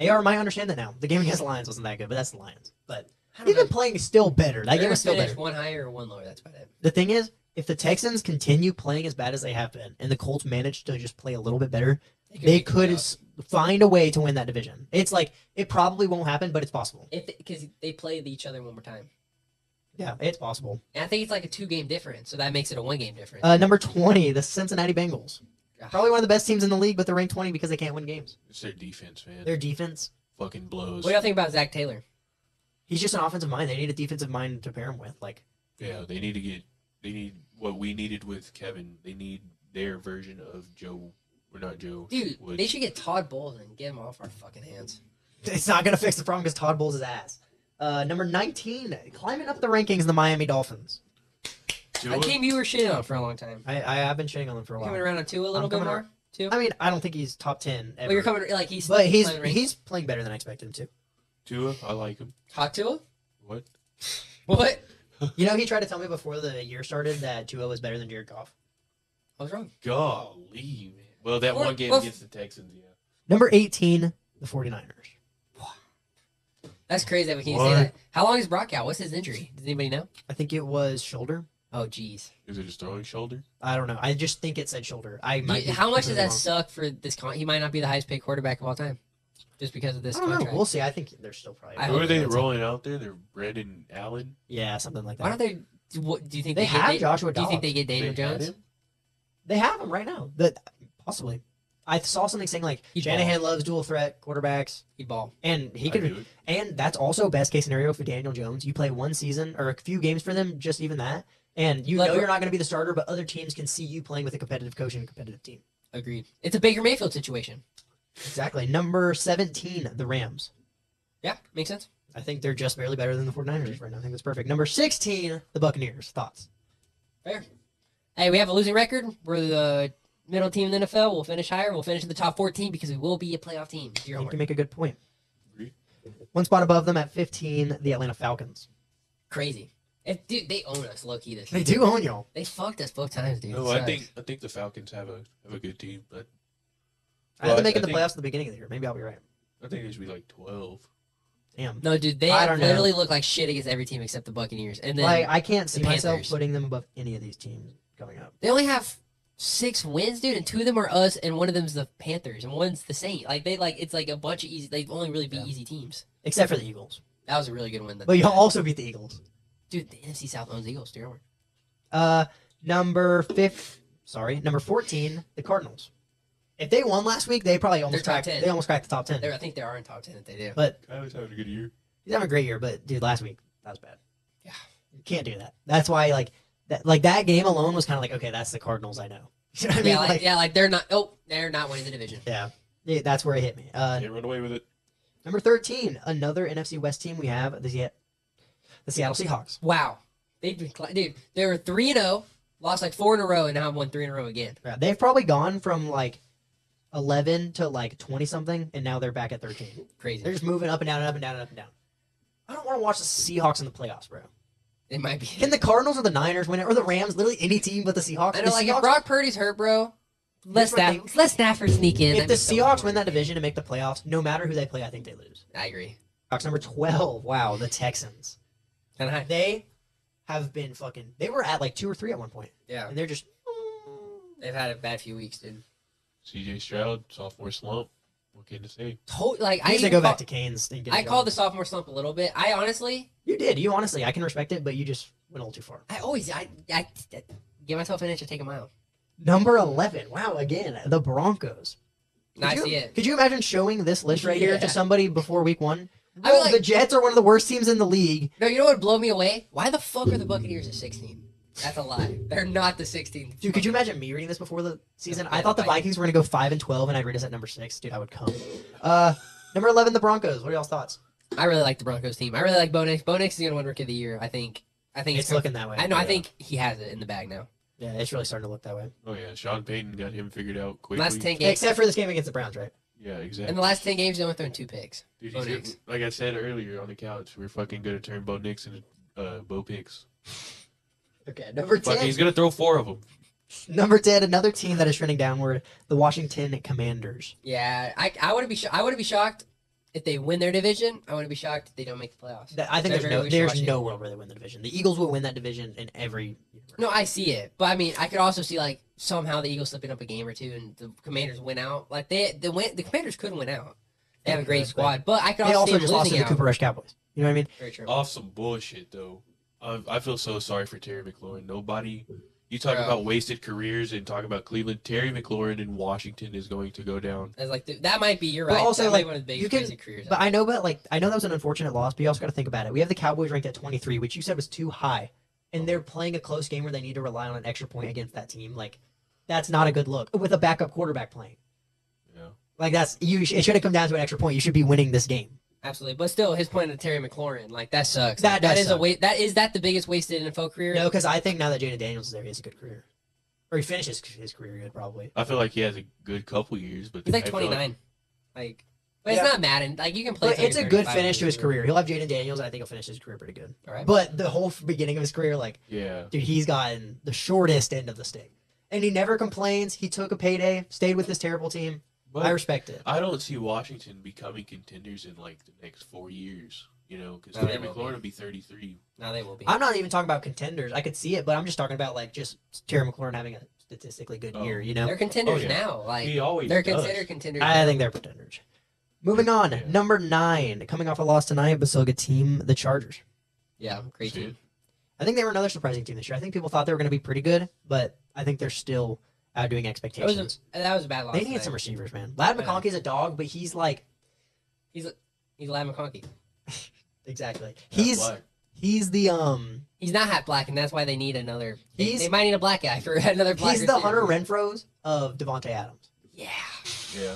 AR might understand that now. The game against the Lions wasn't that good, but that's the Lions. But I he's don't been know. playing still better. That They're game gonna was still finish better. one higher or one lower. That's about it. The thing is, if the Texans continue playing as bad as they have been, and the Colts manage to just play a little bit better, they make it could up. find a way to win that division. It's like it probably won't happen, but it's possible. Because they play each other one more time. Yeah, it's possible. And I think it's like a 2-game difference, so that makes it a 1-game difference. Number 20, the Cincinnati Bengals. Ugh. Probably one of the best teams in the league, but they're ranked 20 because they can't win games. It's their defense, man. Their defense, fucking blows. What do y'all think about Zach Taylor? he's just an offensive mind. They need a defensive mind to pair him with. Like, Yeah, they need what we needed with Kevin. They need their version of Joe. Or not Joe. Dude, Woods. they should get Todd Bowles and get him off our fucking hands. it's not going to fix the problem because Todd Bowles is ass. Number 19, climbing up the rankings, the Miami Dolphins. Tua? A team you were shitting on for a long time. I have been shitting on them for a while. Coming around on Tua a little bit coming more, too. I mean, I don't think he's top 10 ever. Well, you're coming like he's. but playing rank- he's playing better than I expected him to. Tua, I like him. hot Tua. What? What? You know, he tried to tell me before the year started that Tua was better than Jared Goff. I was wrong. Golly, man. Well, that Or- one game well, against the Texans, yeah. Number 18, the 49ers. That's crazy that we can't What? say that. How long is Brock out? What's his injury? Does anybody know? I think it was shoulder. Oh, jeez. Is it his throwing shoulder? I don't know. I just think it said shoulder. I might be How much does completely that wrong. suck for this? He might not be the highest paid quarterback of all time, just because of this I don't know. contract. We'll see. I think they're still probably. I Who hope are they that's- rolling out there? They're Brandon Allen. Yeah, something like that. Why don't they? Do you think They get have Da- Joshua Do you think Dobbs. they get Daniel They had Jones? him? They have him right now. That possibly. I saw something saying like He'd Shanahan loves dual threat quarterbacks, He'd ball. and he I'd could. do it. And that's also best case scenario for Daniel Jones. You play one season or a few games for them, just even that, and you Like- know you're not going to be the starter, but other teams can see you playing with a competitive coach and a competitive team. Agreed. It's a Baker Mayfield situation. Exactly. Number 17, the Rams. Yeah, makes sense. I think they're just barely better than the 49ers right now. I think that's perfect. Number 16, the Buccaneers. Thoughts? Fair. Hey, we have a losing record. We're the middle team in the NFL. We'll finish higher. We'll finish in the top 14 because we will be a playoff team. Do your You homework. can make a good point. Agree. One spot above them at 15, the Atlanta Falcons. Crazy. Dude, they own us low key this They season. do own y'all. They fucked us both times, dude. No, It I sucks. think the Falcons have a good team, but I had Well, them making I the think- playoffs at the beginning of the year. Maybe I'll be right. I think they should be like 12. Damn. No, dude, they I don't know. literally look like shit against every team except the Buccaneers. And then Like, I can't see the myself Panthers. putting them above any of these teams coming up. they only have 6 wins, dude, and 2 of them are us, and one of them's the Panthers, and one's the Saints. Like it's like a bunch of easy. They only really beat Yeah. easy teams. Except for the Eagles. That was a really good win. But y'all also beat the Eagles. Dude, the NFC South owns the Eagles. Do your homework. Number 14, the Cardinals. If they won last week, they probably almost They're top cracked. 10. They almost cracked the top 10. I think they are in top 10 if they do. But Kyler's having a good year. he's having a great year. But dude, last week that was bad. Yeah. You can't do that. That's why that game alone was kind of like, okay, that's the Cardinals I know. You know what I mean? Like they're not. Oh, they're not winning the division. Yeah, that's where it hit me. Can't run away with it. Number 13, another NFC West team we have, the Seattle Seahawks. Wow, dude. They were 3-0, lost like 4 in a row, and now have won 3 in a row again. Yeah, they've probably gone from like 11 to like 20 something, and now they're back at 13. Crazy. They're just moving up and down and up and down and up and down. I don't want to watch the Seahawks in the playoffs, bro. They might be. Can the Cardinals or the Niners win it, or the Rams? Literally any team but the Seahawks. I The know, like Seahawks- if Brock Purdy's hurt, bro, let Here's what Stafford sneak in. if That'd the be so Seahawks much win more. that division and make the playoffs, no matter who they play, I think they lose. I agree. Seahawks number 12. Wow, the Texans. Kinda high. They have been fucking. They were at like 2 or 3 at one point, Yeah, and they're just. they've had a bad few weeks, dude. CJ Stroud, sophomore slump. What can you say? Like I I need to even go back call- to Canes. And get I it called going. the sophomore slump a little bit. I honestly, You did. You honestly, I can respect it, but you just went a little too far. I give myself an inch, I take a mile. Number 11. Wow, again, the Broncos. I Could see you- it. Could you imagine showing this list right here Yeah. to somebody before week 1? I would Bro, like- the Jets are one of the worst teams in the league. No, you know what would blow me away? Why the fuck are the Buccaneers at 16? That's a lie. They're not the 16th. Dude, could you imagine me reading this before the season? Yeah, I thought the Vikings. Vikings were going to go 5-12, and I'd read us at number 6. Dude, I would come. Number 11, the Broncos. What are y'all's thoughts? I really like the Broncos team. I really like Bo Nix. Bo Nix is gonna win Rookie of the Year. I think It's looking that way. I know. I Yeah. think he has it in the bag now. Yeah, it's really starting to look that way. Oh yeah, Sean Payton got him figured out quickly. Last 10 games. Except for this game against the Browns, right? Yeah, exactly. In the last 10 games, he's only thrown 2 picks. Dude, Bo he's Nix. like I said earlier on the couch, we're fucking gonna turn Bo Nix into Bo Picks. Okay, number Fucking, 10. he's gonna throw 4 of them. Number 10, another team that is trending downward, the Washington Commanders. Yeah, I wouldn't be shocked if they win their division. I wouldn't be shocked if they don't make the playoffs. I think They're there's very wishy-washy. no world where they win the division. The Eagles will win that division in every universe. No, I see it, but I mean, I could also see like somehow the Eagles slipping up a game or two, and the Commanders win out. Like the Commanders could win out. They have a great squad, but I could They also see also them just lost to losing the out. Cooper Rush Cowboys. You know what I mean? Very true. Off some bullshit though. I feel so sorry for Terry McLaurin. Nobody. You talk Bro. about wasted careers and talk about Cleveland. Terry McLaurin in Washington is going to go down. As like that might be. You're But right. also, that might like, be one of the you biggest can- wasted careers. But I know that was an unfortunate loss, but you also got to think about it. We have the Cowboys ranked at 23, which you said was too high, and they're playing a close game where they need to rely on an extra point against that team. Like, that's not a good look with a backup quarterback playing. Yeah. Like it should have come down to an extra point. You should be winning this game. Absolutely, but still, his point to Terry McLaurin, like that sucks. That Like, does is a suck. waste. Is that the biggest wasted NFL career? No, because I think now that Jaden Daniels is there, he has a good career, or he finishes his career good probably. I feel like he has a good couple years, but He's like I feel 29. Like, but Yeah. it's not Madden. Like you can play. But till it's a you're good 35 finish to his years. career. He'll have Jaden Daniels, and I think he'll finish his career pretty good. All right. But the whole beginning of his career, like, Yeah. dude, he's gotten the shortest end of the stick, and he never complains. He took a payday, stayed with this terrible team. But I respect it. I don't see Washington becoming contenders in like the next 4 years. You know, because No, they Terry will be. McLaurin will be 33. Now they will be. I'm not even talking about contenders. I could see it, but I'm just talking about like just Terry McLaurin having a statistically good Oh. year. You know, They're contenders Oh, yeah. now. Like He always they're does. considered contenders. I now. think they're pretenders. Moving on, Yeah. number 9, coming off a loss tonight, but still a good team, the Chargers. Yeah, great See team. it? I think they were another surprising team this year. I think people thought they were going to be pretty good, but I think they're still outdoing expectations. That was a bad loss. They need tonight. some receivers, man. Lad Yeah. McConkey's a dog, but he's like He's Lad McConkey. exactly. That's black. He's the He's not half black, and that's why they need another. He's- They might need a black guy for another black. he's the receiver. Hunter Renfro's of Devontae Adams. Yeah. Yeah.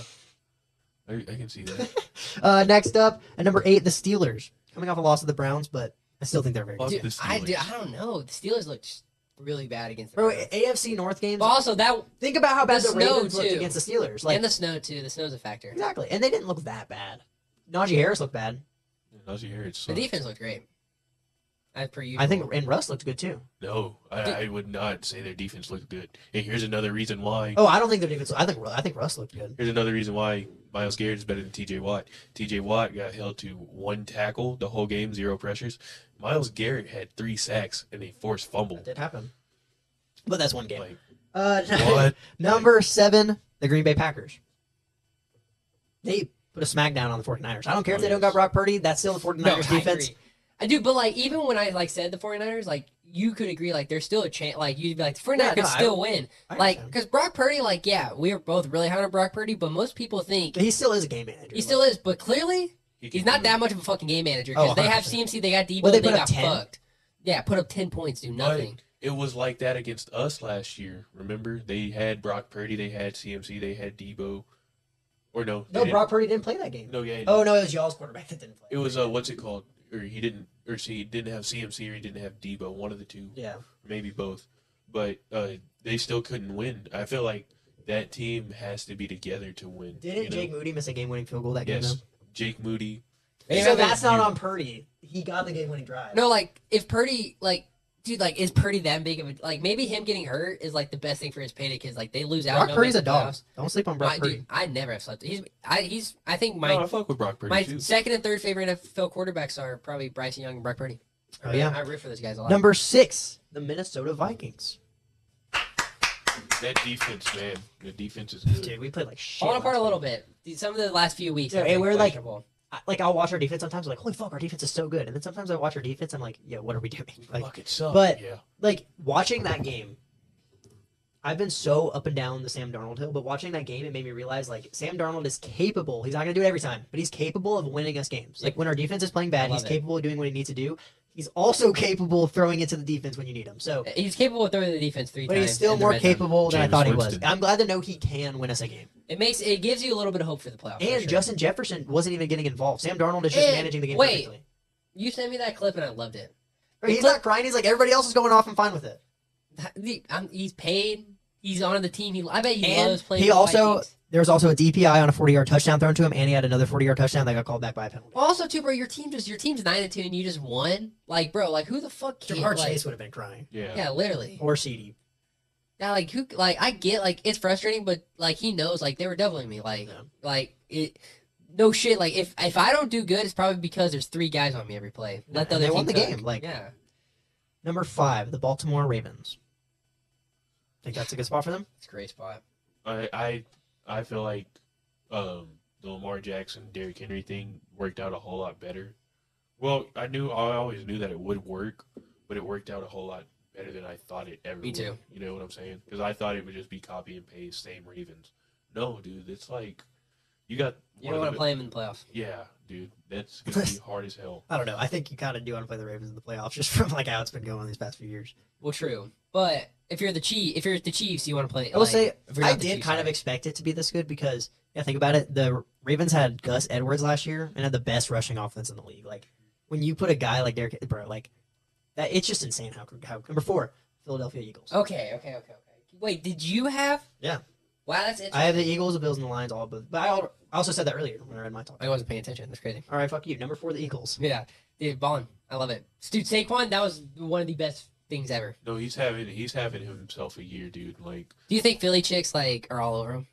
I can see that. Next up, at number 8, the Steelers. Coming off a loss to the Browns, but I still think they're very Fuck good. Dude, the I Steelers. don't know. The Steelers looked really bad against the Bro, Browns. AFC North games. But also that Think about how bad the the snow, Ravens looked too. against the Steelers. Like and the snow too. The snow's a factor. exactly, and they didn't look that bad. Najee Harris looked bad. Najee Harris The sucks. defense looked great. As per usual. I think, and Russ looked good too. No, I would not say their defense looked good. And here's another reason why. Oh, I don't think their defense. I think Russ looked good. Here's another reason why Myles Garrett is better than T.J. Watt. T.J. Watt got held to 1 tackle the whole game, 0 pressures. Myles Garrett had 3 sacks and a forced fumble. That did happen, but that's one game. Like, What? Number 7, the Green Bay Packers. They put a smackdown on the 49ers. I don't care if Oh, they don't yes. got Brock Purdy. That's still the 49ers I defense. agree. I do, but like even when I like said the 49ers, like you could agree, like there's still a chance. Like you'd be like the 49ers Yeah, could no, still win. I Like understand. because Brock Purdy, like yeah, we were both really high on Brock Purdy, but most people think He still is a game manager. he still is. But clearly, he he's can not do that it. much of a fucking game manager because Oh, they have 100%. CMC, they got Debo, Well, they they put up got 10. fucked. Yeah, put up 10 points, do nothing. It was like that against us last year. Remember? They had Brock Purdy, they had CMC, they had Debo. Or no. they No, didn't. Brock Purdy didn't play that game. No, yeah. Oh no, it was y'all's quarterback that didn't play. It was, what's it called? Or he didn't have CMC or he didn't have Debo. One of the two. Yeah. Maybe both. But they still couldn't win. I feel like that team has to be together to win. Didn't you know? Jake Moody miss a game-winning field goal that game? Yes. Jake Moody. They So have a- that's not on Purdy. He got the game-winning drive. No, like if Purdy, like dude, like is Purdy that big of a like maybe him getting hurt is like the best thing for his payday because like they lose out. Brock no Purdy's a make the dog. playoffs. Don't sleep on Brock Purdy. Dude, I never have slept. I think No, I fuck with Brock Purdy my too. second and third favorite NFL quarterbacks are probably Bryce Young and Brock Purdy. Oh, yeah. I root for those guys a lot. Number 6, the Minnesota Vikings. That defense, man. The defense is good. Dude, we played like shit. Falling apart a last little week. bit. Dude, some of the last few weeks. Yeah, have and been we're, like, questionable. I'll watch our defense sometimes. Like, holy fuck, our defense is so good. And then sometimes I watch our defense. I'm like, yeah, what are we doing? Like, Fuck, it sucked. but- yeah. like watching that game. I've been so up and down the Sam Darnold hill, but watching that game, it made me realize like Sam Darnold is capable. He's not gonna do it every time, but he's capable of winning us games. Like when our defense is playing bad, I he's love it. capable of doing what he needs to do. He's also capable of throwing it to the defense when you need him. So, He's capable of throwing the defense 3 but times. he's still in the more red zone. capable than I Jameis thought he was. Winston. I'm glad to know he can win us a game. It gives you a little bit of hope for the playoffs. for And sure. Justin Jefferson wasn't even getting involved. Sam Darnold is just And- managing the game wait. perfectly. You sent me that clip and I loved it. He's not crying. He's like everybody else is going off. I'm fine with it. He's paid He's on the team. I bet he And loves playing. he for the also Vikings. there was also a DPI on a 40-yard touchdown thrown to him, and he had another 40-yard touchdown that got called back by a penalty. Also, too, bro, your team's 9-2, and you just won. Like, bro, like who the fuck? Jamar like, Chase would have been crying, Yeah, literally. or CD. Yeah, like who? Like I get, like it's frustrating, but like he knows, like they were doubling me. Like, Yeah. like it. No shit. Like if I don't do good, it's probably because there's 3 guys on me every play. Let the And other they won team the cook. game. Like Yeah. number 5, the Baltimore Ravens. Think that's a good spot for them? It's a great spot. I feel like the Lamar Jackson, Derrick Henry thing worked out a whole lot better. Well, I always knew that it would work, but it worked out a whole lot better than I thought it ever Me would. too. You know what I'm saying? Because I thought it would just be copy and paste, same Ravens. No, dude, it's like you got. You don't want to play him in the playoffs. Yeah, dude, that's gonna be hard as hell. I don't know. I think you kind of do want to play the Ravens in the playoffs just from like how it's been going these past few years. Well, true. But if you're the Chiefs, you want to play. I will like, say if you're I not the did Chiefs, kind of sorry. expect it to be this good because think about it. The Ravens had Gus Edwards last year and had the best rushing offense in the league. Like when you put a guy like Derrick, bro, like that, it's just insane how number 4, Philadelphia Eagles. Okay. Wait, did you have? Yeah. Wow, that's interesting. I have the Eagles, the Bills, and the Lions all, but I also said that earlier when I read my talk. I wasn't paying attention. That's crazy. All right, fuck you. Number 4, the Eagles. Yeah, dude, ballin'. I love it. Dude, Saquon, that was one of the best things ever. No, he's having himself a year, dude. Like, Do you think Philly chicks like are all over him?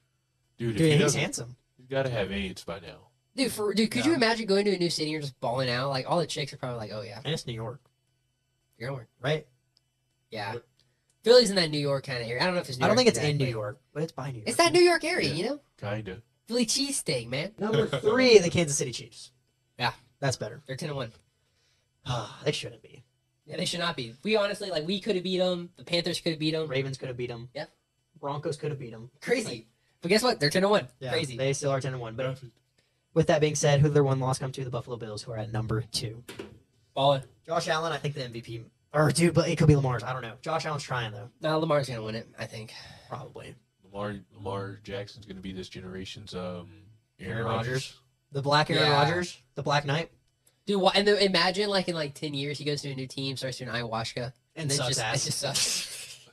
dude, if Dude, he he's doesn't, handsome. he's got to have AIDS by now. Dude, could you imagine going to a new city and just balling out? Like all the chicks are probably like, oh yeah, And it's New York, you're going. right? Yeah, Philly's in that New York kind of area. I don't know if it's. New I don't York think it's in New exactly. York, but it's by New York. It's that New York area, Yeah. you know. Kinda. Philly cheesesteak, man. Number 3, the Kansas City Chiefs. Yeah. That's better. They're 10-1. They shouldn't be. Yeah, they should not be. We honestly we could have beat them. The Panthers could have beat them. Ravens could have beat them. Yeah. Broncos could have beat them. Crazy. But guess what? They're 10-1. Yeah, Crazy. They still are 10-1. But with that being said, who their one loss come to? The Buffalo Bills, who are at number 2. Ballin'. Josh Allen, I think the MVP. Or dude, but it could be Lamar's. I don't know. Josh Allen's trying though. No, Lamar's gonna win it. I think. Probably. Lamar Jackson's gonna be this generation's Aaron Aaron Rodgers. Rodgers. The Black Aaron Yeah. Rodgers. The Black Knight. Dude, and imagine like in like 10 years he goes to a new team, starts doing ayahuasca, And then sucks just, ass. it just sucks.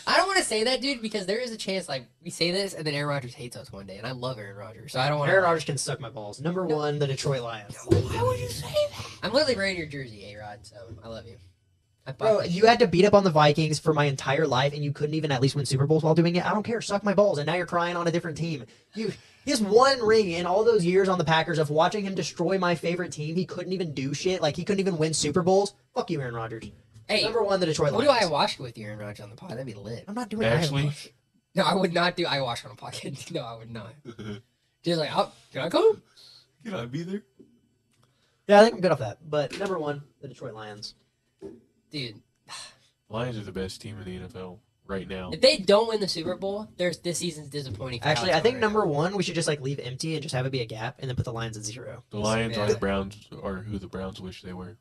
I don't want to say that, dude, because there is a chance like we say this and then Aaron Rodgers hates us one day, and I love Aaron Rodgers, so I don't want. Aaron Rodgers can suck my balls. Number 1, the Detroit Lions. Why would you say that? I'm literally wearing your jersey, A-Rod. So I love you. I bought Bro, that you shit. had to beat up on the Vikings for my entire life, and you couldn't even at least win Super Bowls while doing it. I don't care. Suck my balls. And now you're crying on a different team. He has one ring in all those years on the Packers of watching him destroy my favorite team. He couldn't even do shit. Like, he couldn't even win Super Bowls. Fuck you, Aaron Rodgers. Hey, Number 1, the Detroit we'll do Lions. ayahuasca with you, Aaron Rodgers, on the pod. That'd be lit. I'm not doing Actually, ayahuasca. No, I would not do ayahuasca on a podcast. No, I would not. Just like, oh, can I come? can I be there? Yeah, I think I'm good off that. But number 1, the Detroit Lions. Dude, Lions are the best team in the NFL right now. if they don't win the Super Bowl, this season's disappointing. For Actually, Alex I think right number now. 1, we should just like leave empty and just have it be a gap, and then put the Lions at 0. The Lions Yeah. are the Browns, or who the Browns wish they were.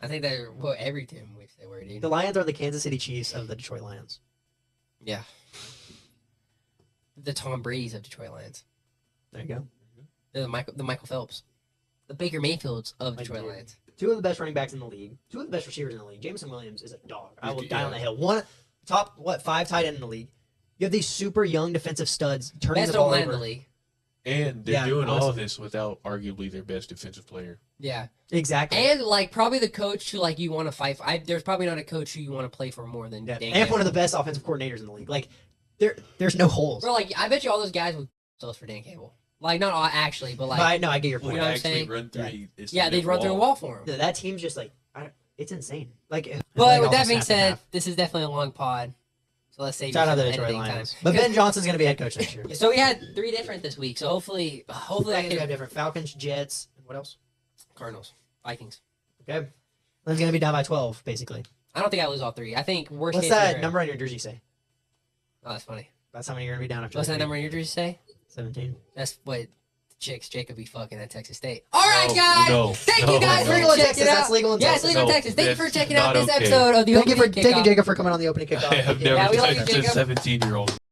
I think they're what every team wish they were, dude. The Lions are the Kansas City Chiefs of the Detroit Lions. Yeah. The Tom Brady's of Detroit Lions. There you go. They're the Michael Phelps. The Baker Mayfields of My Detroit dude. Lions. 2 of the best running backs in the league. 2 of the best receivers in the league. Jameson Williams is a dog. I will He's- die on yeah. that hill. One top 5 tight end in the league. You have these super young defensive studs turning Best the ball O-line in over. the league. And they're Yeah, doing all of honestly. this without arguably their best defensive player. Yeah. Exactly. And like probably the coach who like you want to fight for. There's probably not a coach who you want to play for more than Yeah, Dan and Campbell. one of the best offensive coordinators in the league. Like there's no holes. Bro, like I bet you all those guys would those for Dan Campbell. Like not all actually, but like But I get your You point. know what I'm actually saying? run through Yeah. it's yeah, the they'd run through a wall for him. That team's just like it's insane. Like, But with that being said, this is definitely a long pod. So let's save shout you out some the Detroit editing time. Lions. But Ben Johnson's gonna be head coach next year. So we had 3 different this week. So hopefully I Vikings can have different Falcons, Jets, and what else? Cardinals, Vikings. Okay. It's gonna be down by 12, basically. I don't think I lose all 3. I think worst What's case that scenario- number on your jersey say? Oh, that's funny. That's how many you're gonna be down after. What's the that three. number in your jersey say? 17. That's what the chicks Jacob be fucking at Texas State. All right, No, guys. no, Thank no, you guys That's for no. legal in checking Texas. it out. That's legal in Yeah, it's Texas. legal in No, Texas. Thank you for that's checking out not this okay. episode of the Thank you for Opening taking Kickoff. Jacob for coming on the opening kickoff. I have Yeah, never we love you, touched a Jacob. 17-year-old.